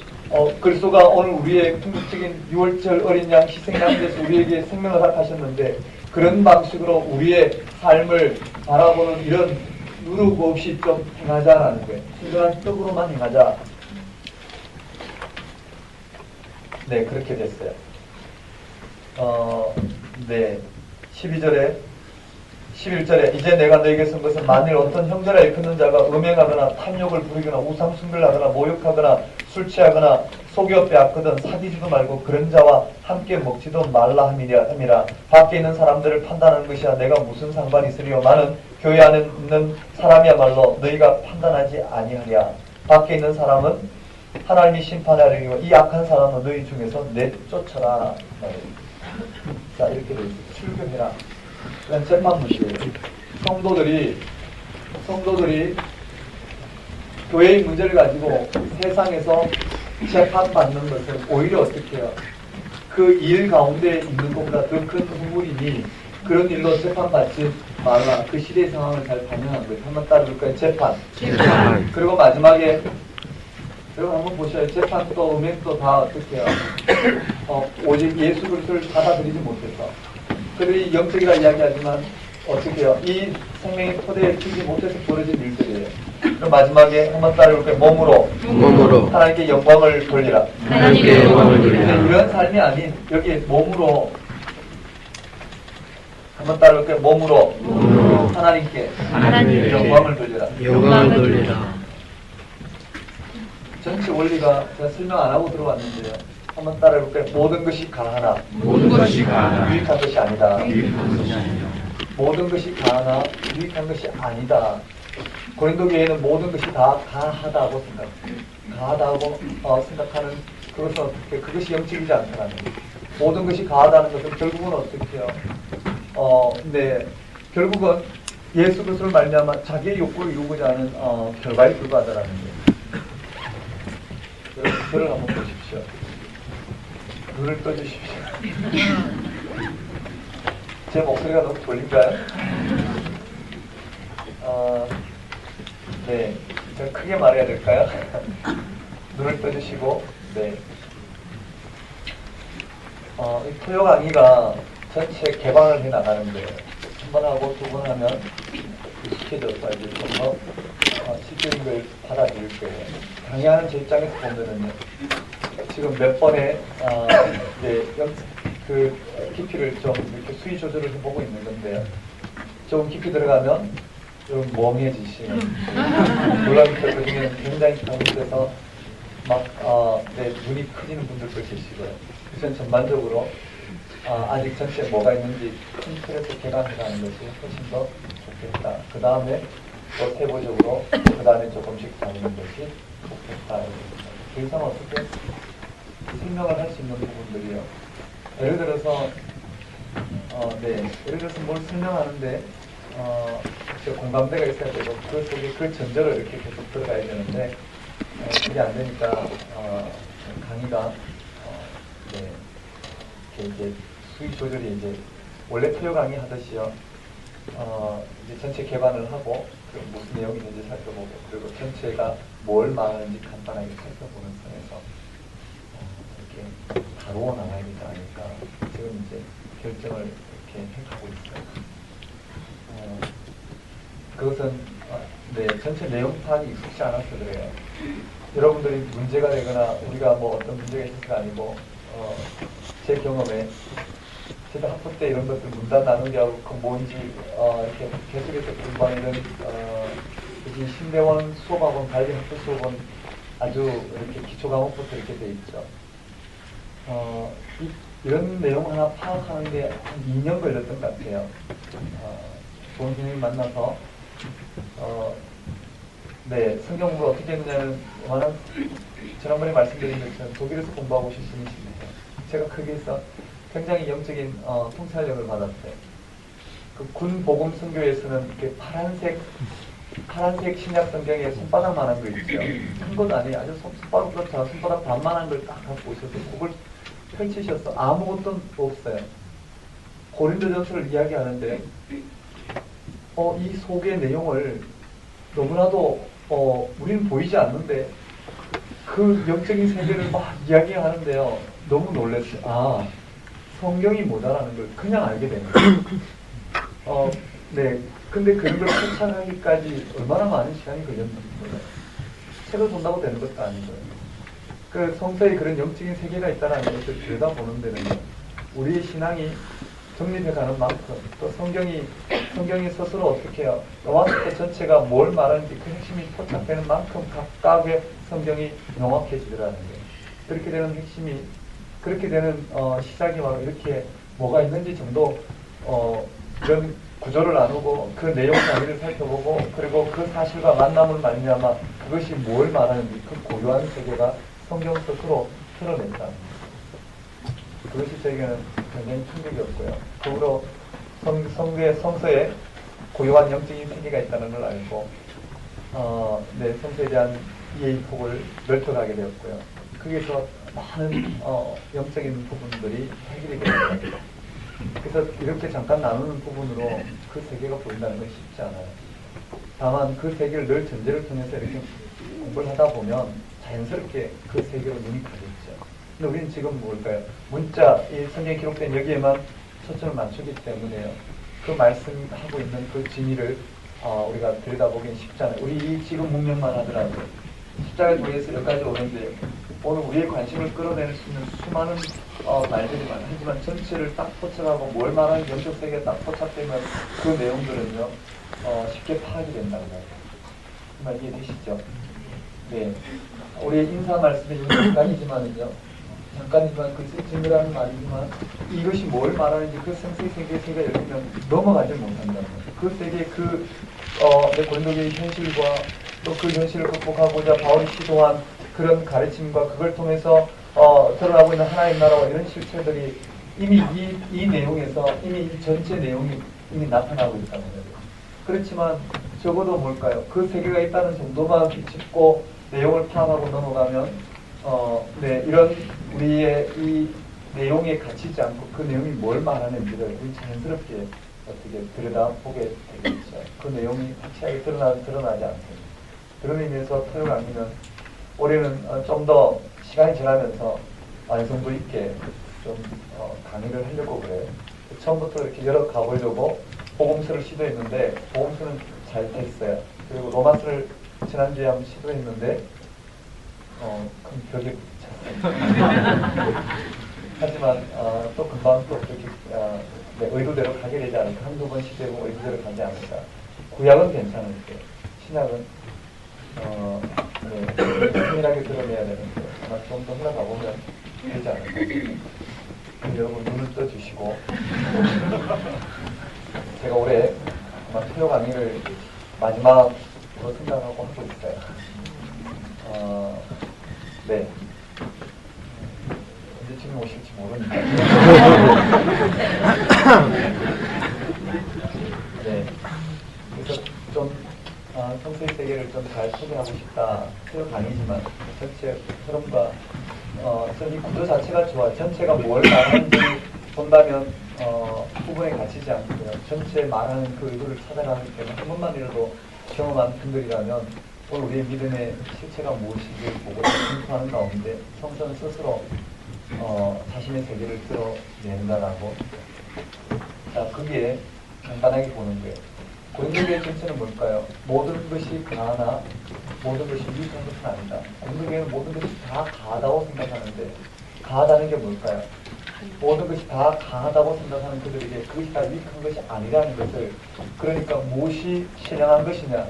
그리스도가 오늘 우리의 궁극적인 유월절 어린 양 희생양이 돼서 우리에게 생명을 허락하셨는데, 그런 방식으로 우리의 삶을 바라보는 이런 누룩 없이 좀 행하자라는 거예요. 순전한 떡으로만 행하자. 네, 그렇게 됐어요. 네, 11절에 이제 내가 너에게 쓴 것은 만일 어떤 형제라 일컫는 자가 음행하거나 탐욕을 부리거나 우상 숭배를 하거나 모욕하거나 술 취하거나 속여 빼앗거든 사귀지도 말고 그런 자와 함께 먹지도 말라 함이라. 밖에 있는 사람들을 판단하는 것이야 내가 무슨 상관이 있으리요. 나는 교회 안에 있는 사람이야말로 너희가 판단하지 아니하랴. 밖에 있는 사람은 하나님이 심판하려고 이 악한 사람은 너희 중에서 내쫓아라. 자, 이렇게 되어 있어요. 출교해라. 그건 재판 문제예요. 성도들이 교회의 문제를 가지고 세상에서 재판받는 것은 오히려 어떻게 해요? 그 일 가운데 있는 것보다 더 큰 후물이니 그런 일로 재판받지 말라. 그 시대의 상황을 잘 반영한 거예요. 한번 따라볼까요? 재판. 그리고 마지막에 여러분 한번 보셔요. 재판도 음행도 다 어떻게 해요? 오직 예수 그리스도를 받아들이지 못해서. 그들이 영적이라 이야기하지만 어떻게 해요? 이 생명의 토대에 끼지 못해서 벌어진 일들이에요. 그럼 마지막에 한번 따라볼까요? 몸으로 하나님께 영광을 돌리라. 하나님께 영광을 돌리라. 이런 삶이 아닌 여기 몸으로 한번 따라볼까요? 몸으로 하나님께 영광을 돌리라. 영광을 돌리라. 전체 원리가 제가 설명 안 하고 들어왔는데요. 한번 따라해볼까요? 모든 것이 가하나 유익한 것이 아니다. 모든 것이 가하나 유익한 것이 아니다. 고린도 교회는 모든 것이 다 가하다고 가하다고 생각하는 그것은 어떻게 그것이 영적이지 않다는 거예요. 모든 것이 가하다는 것은 결국은 어떻게 해요? 네, 결국은 예수 그리스도를 말미암아 자기의 욕구를 이루고자 하는 결과에 불과하다라는 거예요. 여러분 저를 한번 보십시오. 눈을 떠주십시오. 제 목소리가 너무 졸린가요? 네, 좀 크게 말해야 될까요? 눈을 떠주시고, 네. 이 토요 강의가 전체 개방을 해 나가는데 한 번 하고 두 번 하면 익숙해져서 이제 좀 더 실질적인 걸 받아들일 거예요. 강의하는 제 입장에서 보면은요, 지금 몇 번의 이제 그 깊이를 좀 이렇게 수위 조절을 해보고 있는 건데요. 좀 깊이 들어가면 좀 멍해지시는 놀라운 것 중에는 굉장히 가운데서 막 눈이 커지는 분들도 계시고요. 우선 전반적으로 아직 전체에 뭐가 있는지 큰 틀에서 개관해가는 것이 훨씬 더 좋겠다. 그 다음에 또 세부적으로 그 다음에 조금씩 다니는 것이 좋겠다. 그 이상 어떻게 설명을 할 수 있는 부분들이요. 예를 들어서 예를 들어서 뭘 설명하는데 공감대가 있어야 되고 그 속에 그 전제로 이렇게 계속 들어가야 되는데 그게 안 되니까 강의가 이제 수위 조절이 이제 원래 토요 강의 하듯이요. 이제 전체 개관을 하고 무슨 내용이 있는지 살펴보고 그리고 전체가 뭘 말하는지 간단하게 살펴보는 선에서 이렇게 다루어 나가야 되지 않을까. 지금 이제 결정을 이렇게 해가고 있어요. 그것은 전체 내용 파악이 익숙치 않아서 그래요. 여러분들이 문제가 되거나 우리가 뭐 어떤 문제가 있어서가 아니고 제 경험에 제가 학부 때 이런 것들 문단 나누기 하고 그 뭔지 이렇게 계속해서 공부하는 이런 여기 신대원 수업학원 관리 학부 수업은 아주 이렇게 기초 과목부터 이렇게 돼 있죠. 이런 내용 하나 파악하는데 한 2년 걸렸던 것 같아요. 좋은 선생님 만나서 성경을 어떻게 했느냐는 지난번에 말씀드린 것처럼 독일에서 공부하고 오신 분이십니다. 제가 거기에서 굉장히 영적인 통찰력을 받았어요. 그 군 복음 선교에서는 이렇게 파란색 신약 성경에 손바닥만한 거 있죠. 큰 것 아니에요. 아주 손바닥보다 손바닥 반만한 걸 딱 갖고 오셔서 그걸 펼치셔서 아무것도 없어요. 고린도전서를 이야기하는데 이 속의 내용을 너무나도 우리는 보이지 않는데 그 영적인 세계를 막 이야기하는데요. 너무 놀랐어요. 성경이 뭐다라는 걸 그냥 알게 된 거예요. 근데 그런 걸 포착하기까지 얼마나 많은 시간이 걸렸는지 몰라요. 책을 본다고 되는 것도 아니고요. 그 성서에 그런 영적인 세계가 있다는 것을 들여다보는 데는 우리의 신앙이 정립해가는 만큼 또 성경이 스스로 어떻게 해요? 요한복음 전체가 뭘 말하는지 그 핵심이 포착되는 만큼 각각의 성경이 명확해지더라는 거예요. 그렇게 되는 핵심이 그렇게 되는 시작이 바로 이렇게 뭐가 있는지 정도 이런 구조를 나누고 그 내용 단위를 살펴보고 그리고 그 사실과 만남을 말미암아 그것이 뭘 말하는지 그 고유한 세계가 성경 스스로 드러낸다. 그것이 저에게는 굉장히 충격이었고요. 그으로 성서에 고유한 영적인 세계가 있다는 걸 알고 성서에 대한 이해의 폭을 넓혀가게 되었고요. 거기에서 많은 영적인 부분들이 해결이 되었습니다. 그래서 이렇게 잠깐 나누는 부분으로 그 세계가 보인다는 건 쉽지 않아요. 다만 그 세계를 늘 전제를 통해서 이렇게 공부를 하다 보면 자연스럽게 그 세계로 눈이 가겠죠. 근데 우리는 지금 뭘까요? 문자, 이 성경에 기록된 여기에만 초점을 맞추기 때문에요. 그 말씀하고 있는 그 진리를 우리가 들여다보기엔 쉽지 않아요. 우리 이 지금 문명만 하더라도 십자가에 도해서 여기까지 오는데 오늘 우리의 관심을 끌어낼 수 있는 수많은 말들이 많아요. 하지만 전체를 딱 포착하고 뭘 말하는 영적 세계에 딱 포착되면 그 내용들은요 쉽게 파악이 된다는 거예요. 정말 이해되시죠? 네. 우리의 인사 말씀에 잠깐이지만 그 증거라는 말이지만 이것이 뭘 말하는지 그 세계가 열리면 넘어가지 못한다는 거예요. 그 세계 고린도교의 현실과 또 그 현실을 극복하고자 바울이 시도한 그런 가르침과 그걸 통해서 드러나고 있는 하나님 나라와 이런 실체들이 이미 이 내용에서 이미 이 전체 내용이 이미 나타나고 있다는 거예요. 그렇지만 적어도 뭘까요? 그 세계가 있다는 정도만 비집고 내용을 파악하고 넘어가면 이런 우리의 이 내용에 갇히지 않고 그 내용이 뭘 말하는지를 우리 자연스럽게 어떻게 들여다보게 되겠죠. 그 내용이 확실하게 드러나지 않습니다. 그런 의미에서 토요 강의는 올해는 좀 더 시간이 지나면서 완성도 있게 좀 강의를 하려고 그래요. 처음부터 이렇게 열어 가보려고 복음서를 시도했는데 복음서는 잘 됐어요. 그리고 로마서를 지난주에 한번 시도했는데 큰 벽에 부딪혔어요. 하지만 또 금방 또 그렇게 네, 의도대로 가게 되지 않을까. 한두 번 시도해보고 의도대로 가지 않을까. 구약은 괜찮을 때 신약은 네, 세밀하게 드러내야 되는데 아마 좀 더 흘러가보면 되지 않을까. 여러분 눈을 떠주시고 제가 올해 아마 토요 강의를 마지막으로 생각하고 하고 있어요. 네. 언제쯤 오실지 모르니까. 네. 그래서 좀 성서의 세계를 좀 잘 소개하고 싶다. 토요 강의지만 전체 흐름과 저는 이 구조 자체가 좋아요. 전체가 뭘 말하는지 본다면 부분에 갇히지 않고요. 전체 말하는 그 의도를 찾아가기 때문에 한 번만이라도 경험한 분들이라면 오늘 우리의 믿음의 실체가 무엇인지 보고 검토하는 가운데 성서는 스스로 자신의 세계를 드러낸다라고. 자, 거기에 간단하게 보는 거예요. 고린도교의 전체는 뭘까요? 모든 것이 가하나 모든 것이 유익한 것은 아니다. 고린도교회는 모든 것이 다 가하다고 생각하는데 가하다는 게 뭘까요? 모든 것이 다 가하다고 생각하는 그들에게 그것이 다 유익한 것이 아니라는 것을, 그러니까 무엇이 신령한 것이냐,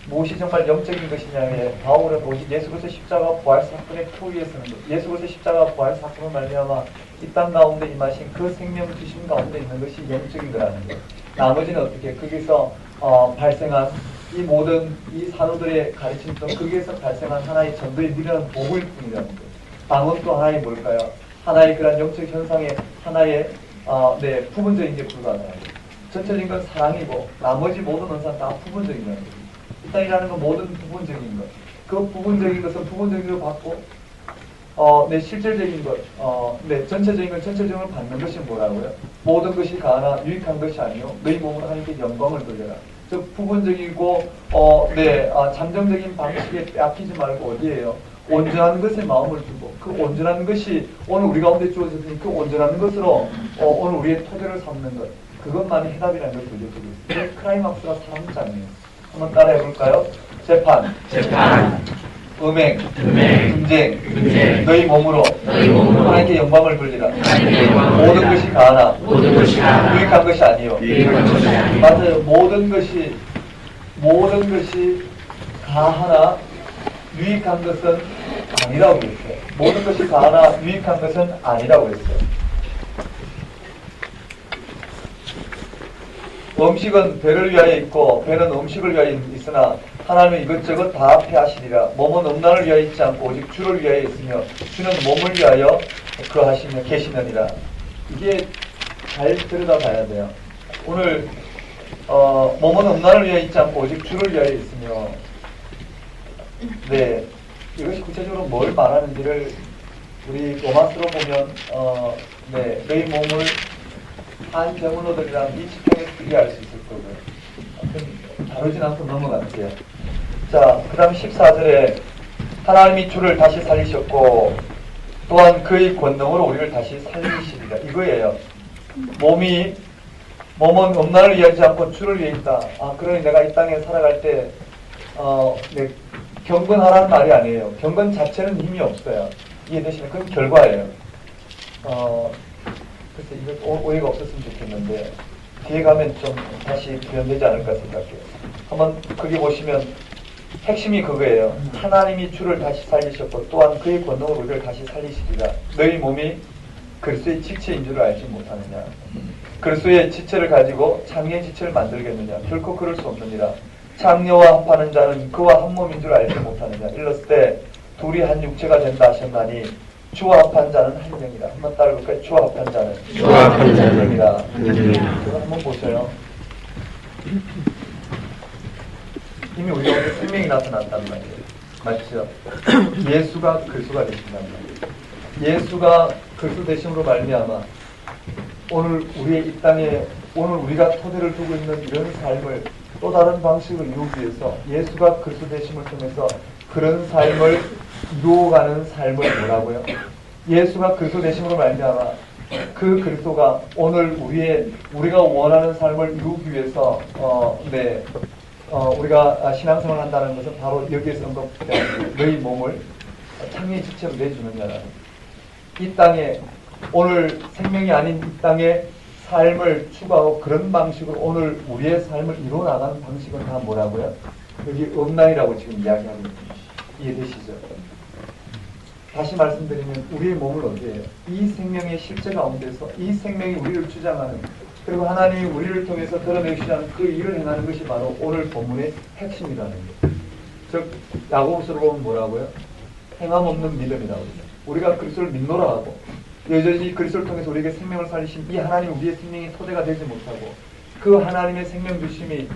무엇이 정말 영적인 것이냐에 바울은 오직 예수 그리스도 십자가 부활 사건의 표위에 서는 것, 예수 그리스도 십자가 부활 사건을 말미암아 이 땅 가운데 임하신 그 생명 주심 가운데 있는 것이 영적인 거라는 것. 나머지는 어떻게 거기서 발생한 이 모든 이 사도들의 가르침도 거기에서 발생한 하나의 전도의 미련한 도구일 뿐이라는 것. 방언 또 하나의 뭘까요? 하나의 그런 영적 현상의 하나의 네, 부분적인 게 불가능해요. 전체적인 건 사랑이고 나머지 모든 언사는 다 부분적인 거예요. 이 땅이라는 건 모든 부분적인 것. 그 부분적인 것은 부분적인 걸 받고 네, 실질적인 것, 네, 전체적인 건 전체적인 걸 받는 것이 뭐라고요? 모든 것이 가하나 유익한 것이 아니요 너희 몸으로 하나님께 영광을 돌려라. 즉 부분적이고 네, 잠정적인 방식에 빼앗기지 말고 어디에요? 온전한 것에 마음을 두고 그 온전한 것이 오늘 우리 가운데 주어졌으니 그 온전한 것으로 오늘 우리의 토대를 삼는 것, 그것만이 해답이라는 걸 보여주고 있어요. 크라이막스가 사랑장이에요. 한번 따라해 볼까요? 재판, 음행, 분쟁, 너희 몸으로 하나님께 영광을 돌리라. 모든 것이 가하나 유익한 것이 아니요. 맞아요. 모든 것이 가하나 유익한 것은 아니라고 했어요. 모든 것이 가하나 유익한 것은 아니라고 했어요. 음식은 배를 위하여 있고 배는 음식을 위하여 있으나 하나님은 이것저것 다 패하시리라. 몸은 음란을 위하여 있지 않고 오직 주를 위하여 있으며 주는 몸을 위하여 그하시며 계시느니라. 이게 잘 들여다봐야 돼요. 오늘 몸은 음란을 위하여 있지 않고 오직 주를 위하여 있으며, 네, 이것이 구체적으로 뭘 말하는지를 우리 로마서로 보면 네, 너희 몸을 한 병원어들이랑 20평에서 이해할 수 있을 거고요. 다루진 않고 넘어갈게요. 자, 그 다음 14절에 하나님이 주를 다시 살리셨고 또한 그의 권능으로 우리를 다시 살리시리라. 이거예요. 몸은 음란을 위하지 않고 주를 위해 있다. 그러니 내가 이 땅에 살아갈 때 네, 경건하라는 말이 아니에요. 경건 자체는 힘이 없어요. 이해되시나요? 그건 결과예요. 글쎄 이거 오해가 없었으면 좋겠는데 뒤에 가면 좀 다시 표현되지 않을까 생각해요. 한번 거기 보시면 핵심이 그거예요. 하나님이 주를 다시 살리셨고 또한 그의 권능으로 우리를 다시 살리시리라. 너희 몸이 그리스도의 지체인 줄 알지 못하느냐. 그리스도의 지체를 가지고 장애의 지체를 만들겠느냐. 결코 그럴 수 없느니라. 장녀와 합하는 자는 그와 한 몸인 줄 알지 못하느냐. 일렀을 때 둘이 한 육체가 된다 하셨나니 주와 합한 자는 한 명이라. 한번 따라볼까요? 주와 합한 자는 한 명이라. 그거 한번 보세요. 이미 우리 가운데 생명이 나타났단 말이에요. 맞죠? 예수가 그리스도가 되신단 말이에요. 예수가 그리스도 되심으로 말미암아 오늘 우리의 이 땅에 오늘 우리가 토대를 두고 있는 이런 삶을 또 다른 방식으로 이루기 위해서 예수가 그리스도 되심을 통해서 그런 삶을 이루어가는 삶을 뭐라고요? 예수가 그리스도 되심으로 말미암아 그 그리스도가 오늘 우리가 원하는 삶을 이루기 위해서 우리가 신앙생활을 한다는 것은 바로 여기에서 언급된 너희 몸을 창리의 지체로 내주는 자라는 이 땅에 오늘 생명이 아닌 이 땅에 삶을 추구하고 그런 방식으로 오늘 우리의 삶을 이루어나가는 방식은 다 뭐라고요? 여기 음란이라고 지금 이야기하고 있습니다. 이해되시죠? 다시 말씀드리면 우리의 몸을 어디에요? 이 생명의 실제 가운데서 이 생명이 우리를 주장하는 그리고 하나님이 우리를 통해서 드러내시지 않은 그 일을 행하는 것이 바로 오늘 본문의 핵심이라는 거예요. 즉 야고보서로 보면 뭐라고요? 행함 없는 믿음이라고 그러죠. 우리가 그리스도를 믿노라 하고 여전히 그리스도를 통해서 우리에게 생명을 살리신 이 하나님 우리의 생명의 토대가 되지 못하고 그 하나님의 생명 주심이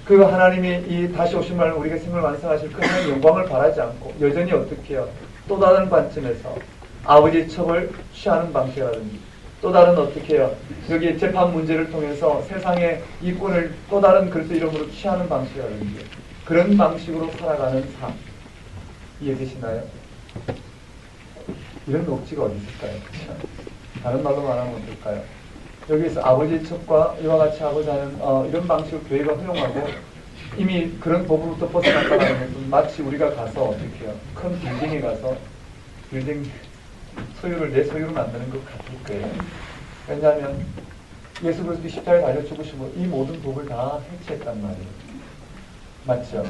그 하나님이 이 다시 오신 날 우리에게 생명을 완성하실 그 하나님의 영광을 바라지 않고 여전히 어떻게 해요? 또 다른 관점에서 아버지의 첩을 취하는 방식이라든지 또 다른 어떻게 해요? 여기 재판 문제를 통해서 세상의 이권을 또 다른 그리스도 이름으로 취하는 방식이라든지 그런 방식으로 살아가는 삶 이해되시나요? 이런 녹지가 어디 있을까요? 그렇죠? 다른 말로 말하면 어떨까요? 여기서 아버지의 첩과 이와 같이 하고자 하는 이런 방식으로 교회가 활용하고 이미 그런 법으로부터 벗어났다는 것은 마치 우리가 가서 어떻게 해요? 큰 빌딩에 가서 빌딩 소유를 내 소유로 만드는 것 같을 거예요. 왜냐하면 예수 그리스도 십자가에 달려 죽으시고 이 모든 법을 다 해체했단 말이에요. 맞죠?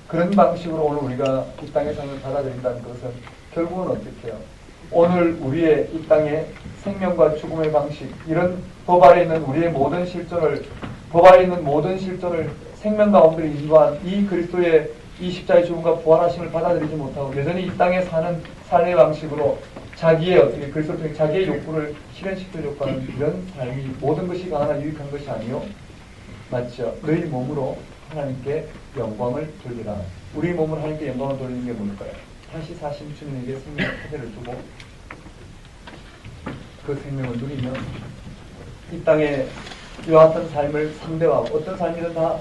그런 방식으로 오늘 우리가 이 땅의 삶을 받아들인다는 것은 결국은 어떻게 해요? 오늘 우리의 이 땅의 생명과 죽음의 방식 이런 법 아래 있는 우리의 모든 실존을 법 아래 있는 모든 실존을 생명 가운데 인도한 이 그리스도의 이 십자가의 죽음과 부활하심을 받아들이지 못하고 여전히 이 땅에 사는 삶의 방식으로 자기의 어떻게 그리스도를 통해 자기의 욕구를 실현시키려고 하는 이런 삶이 모든 것이 강하나 유익한 것이 아니요 맞죠? 너희 몸으로 하나님께 영광을 돌리라. 우리 몸을 하나님께 영광을 돌리는 게 뭘까요? 다시 사신 주님에게 생명의 토대를 두고 그 생명을 누리며 이 땅에 이와 같은 삶을 상대화하고 어떤 삶이든 다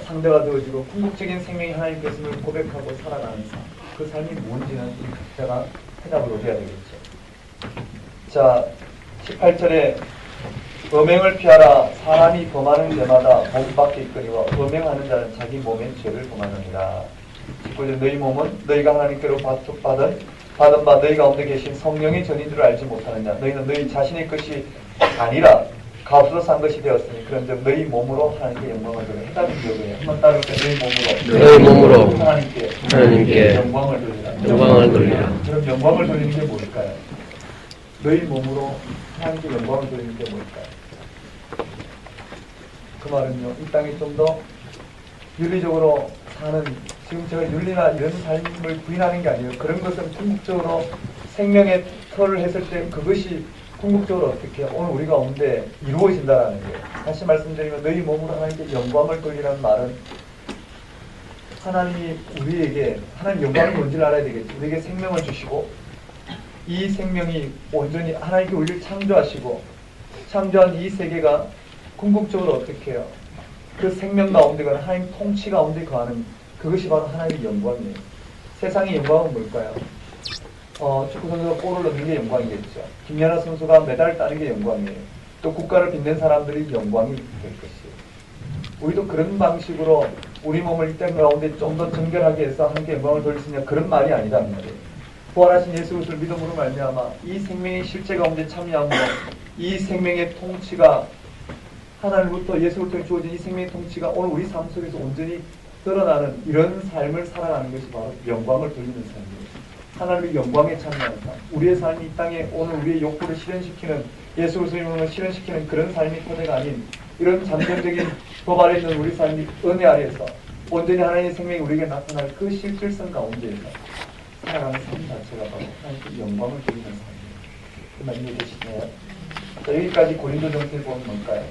상대화되어지고 궁극적인 생명이 하나님께 있음을 고백하고 살아가는 삶. 그 삶이 뭔지는 이 각자가 해답을 얻어야 되겠죠. 자, 18절에 범행을 피하라. 사람이 범하는 죄마다 몸 밖에 있거니와 범행하는 자는 자기 몸의 죄를 범하느니라. 19절 너희 몸은 너희가 하나님께로 받은 바 너희 가운데 계신 성령의 전인들을 알지 못하느냐. 너희는 너희 자신의 것이 아니라 값으로 산 것이 되었으니 그런즉 너희 몸으로 하나님께 영광을 돌리라. 해답이 뭐예요? 한번 따라볼까요? 너희 몸으로 하나님께 영광을 돌리라. 그럼 영광을 돌리는 게 뭘까요? 너희 몸으로 하나님께 영광을 돌리는 게 뭘까요? 그 말은요, 이 땅에 좀 더 윤리적으로 사는, 지금 제가 윤리나 이런 삶을 부인하는 게 아니에요. 그런 것은 궁극적으로 생명의 터를 했을 때 그것이 궁극적으로 어떻게 오늘 우리 가운데 이루어진다라는 거예요. 다시 말씀드리면 너희 몸으로 하나님께 영광을 돌리라는 말은 하나님이 우리에게 하나님 영광이 뭔지를 알아야 되겠죠. 우리에게 생명을 주시고 이 생명이 온전히 하나님께 우리를 창조하시고 창조한 이 세계가 궁극적으로 어떻게 해요? 그 생명 가운데가 하나님 통치 가운데 거하는 그것이 바로 하나님의 영광이에요. 세상의 영광은 뭘까요? 축구 선수가 골을 넣는 게 영광이겠죠. 김연아 선수가 메달을 따는 게 영광이에요. 또 국가를 빛낸 사람들이 영광이 될 것이에요. 우리도 그런 방식으로 우리 몸을 이 땅 가운데 좀 더 정결하게 해서 하나님께 영광을 돌릴 수 있냐 그런 말이 아니란 말이에요. 부활하신 예수 그리스도를 믿음으로 말미암아 이 생명의 실제 가운데 참여함으로 이 생명의 통치가 하나님부터 예수를 통해 주어진 이 생명의 통치가 오늘 우리 삶 속에서 온전히 드러나는 이런 삶을 살아가는 것이 바로 영광을 돌리는 삶이에요. 하나님의 영광에 참여하는 삶. 우리의 삶이 이 땅에 오늘 우리의 욕구를 실현시키는 예수 그리스도를 실현시키는 그런 삶이 토대가 아닌 이런 잠재적인 법 아래 있는 우리 삶이 은혜 아래에서 온전히 하나님의 생명이 우리에게 나타날 그 실질성 가운데에서 살아가는 삶 자체가 바로 하나님께 영광을 돌리는 삶이에요. 그 말 이해되시나요? 자, 여기까지 고린도 정서에 보면 뭘까요?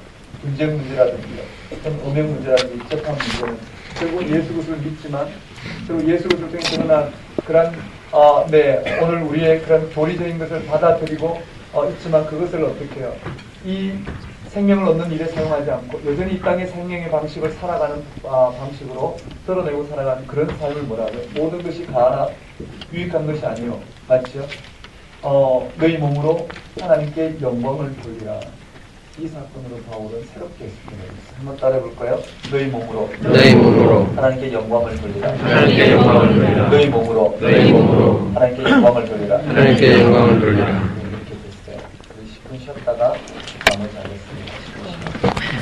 분쟁 문제라든지 어떤 음행 문제라든지 재판 문제는 결국 예수 그리스도를 믿지만 그리고 예수 그리스도를 통해 드러난 그런 오늘 우리의 그런 교리적인 것을 받아들이고 있지만 그것을 어떻게 해요? 이 생명을 얻는 일에 사용하지 않고 여전히 이 땅의 생명의 방식을 살아가는 방식으로 드러내고 살아가는 그런 삶을 뭐라고요? 모든 것이 가하나 유익한 것이 아니요. 맞죠? 너희 몸으로 하나님께 영광을 돌리라. 이 사건으로 바울은 새롭게 했습니다. 한번 따라해 볼까요? 너희 몸으로 하나님께 영광을 돌리라. 너희 몸으로 하나님께 영광을 돌리라. 이렇게 됐어요. 10분 쉬었다가 마무리하겠습니다.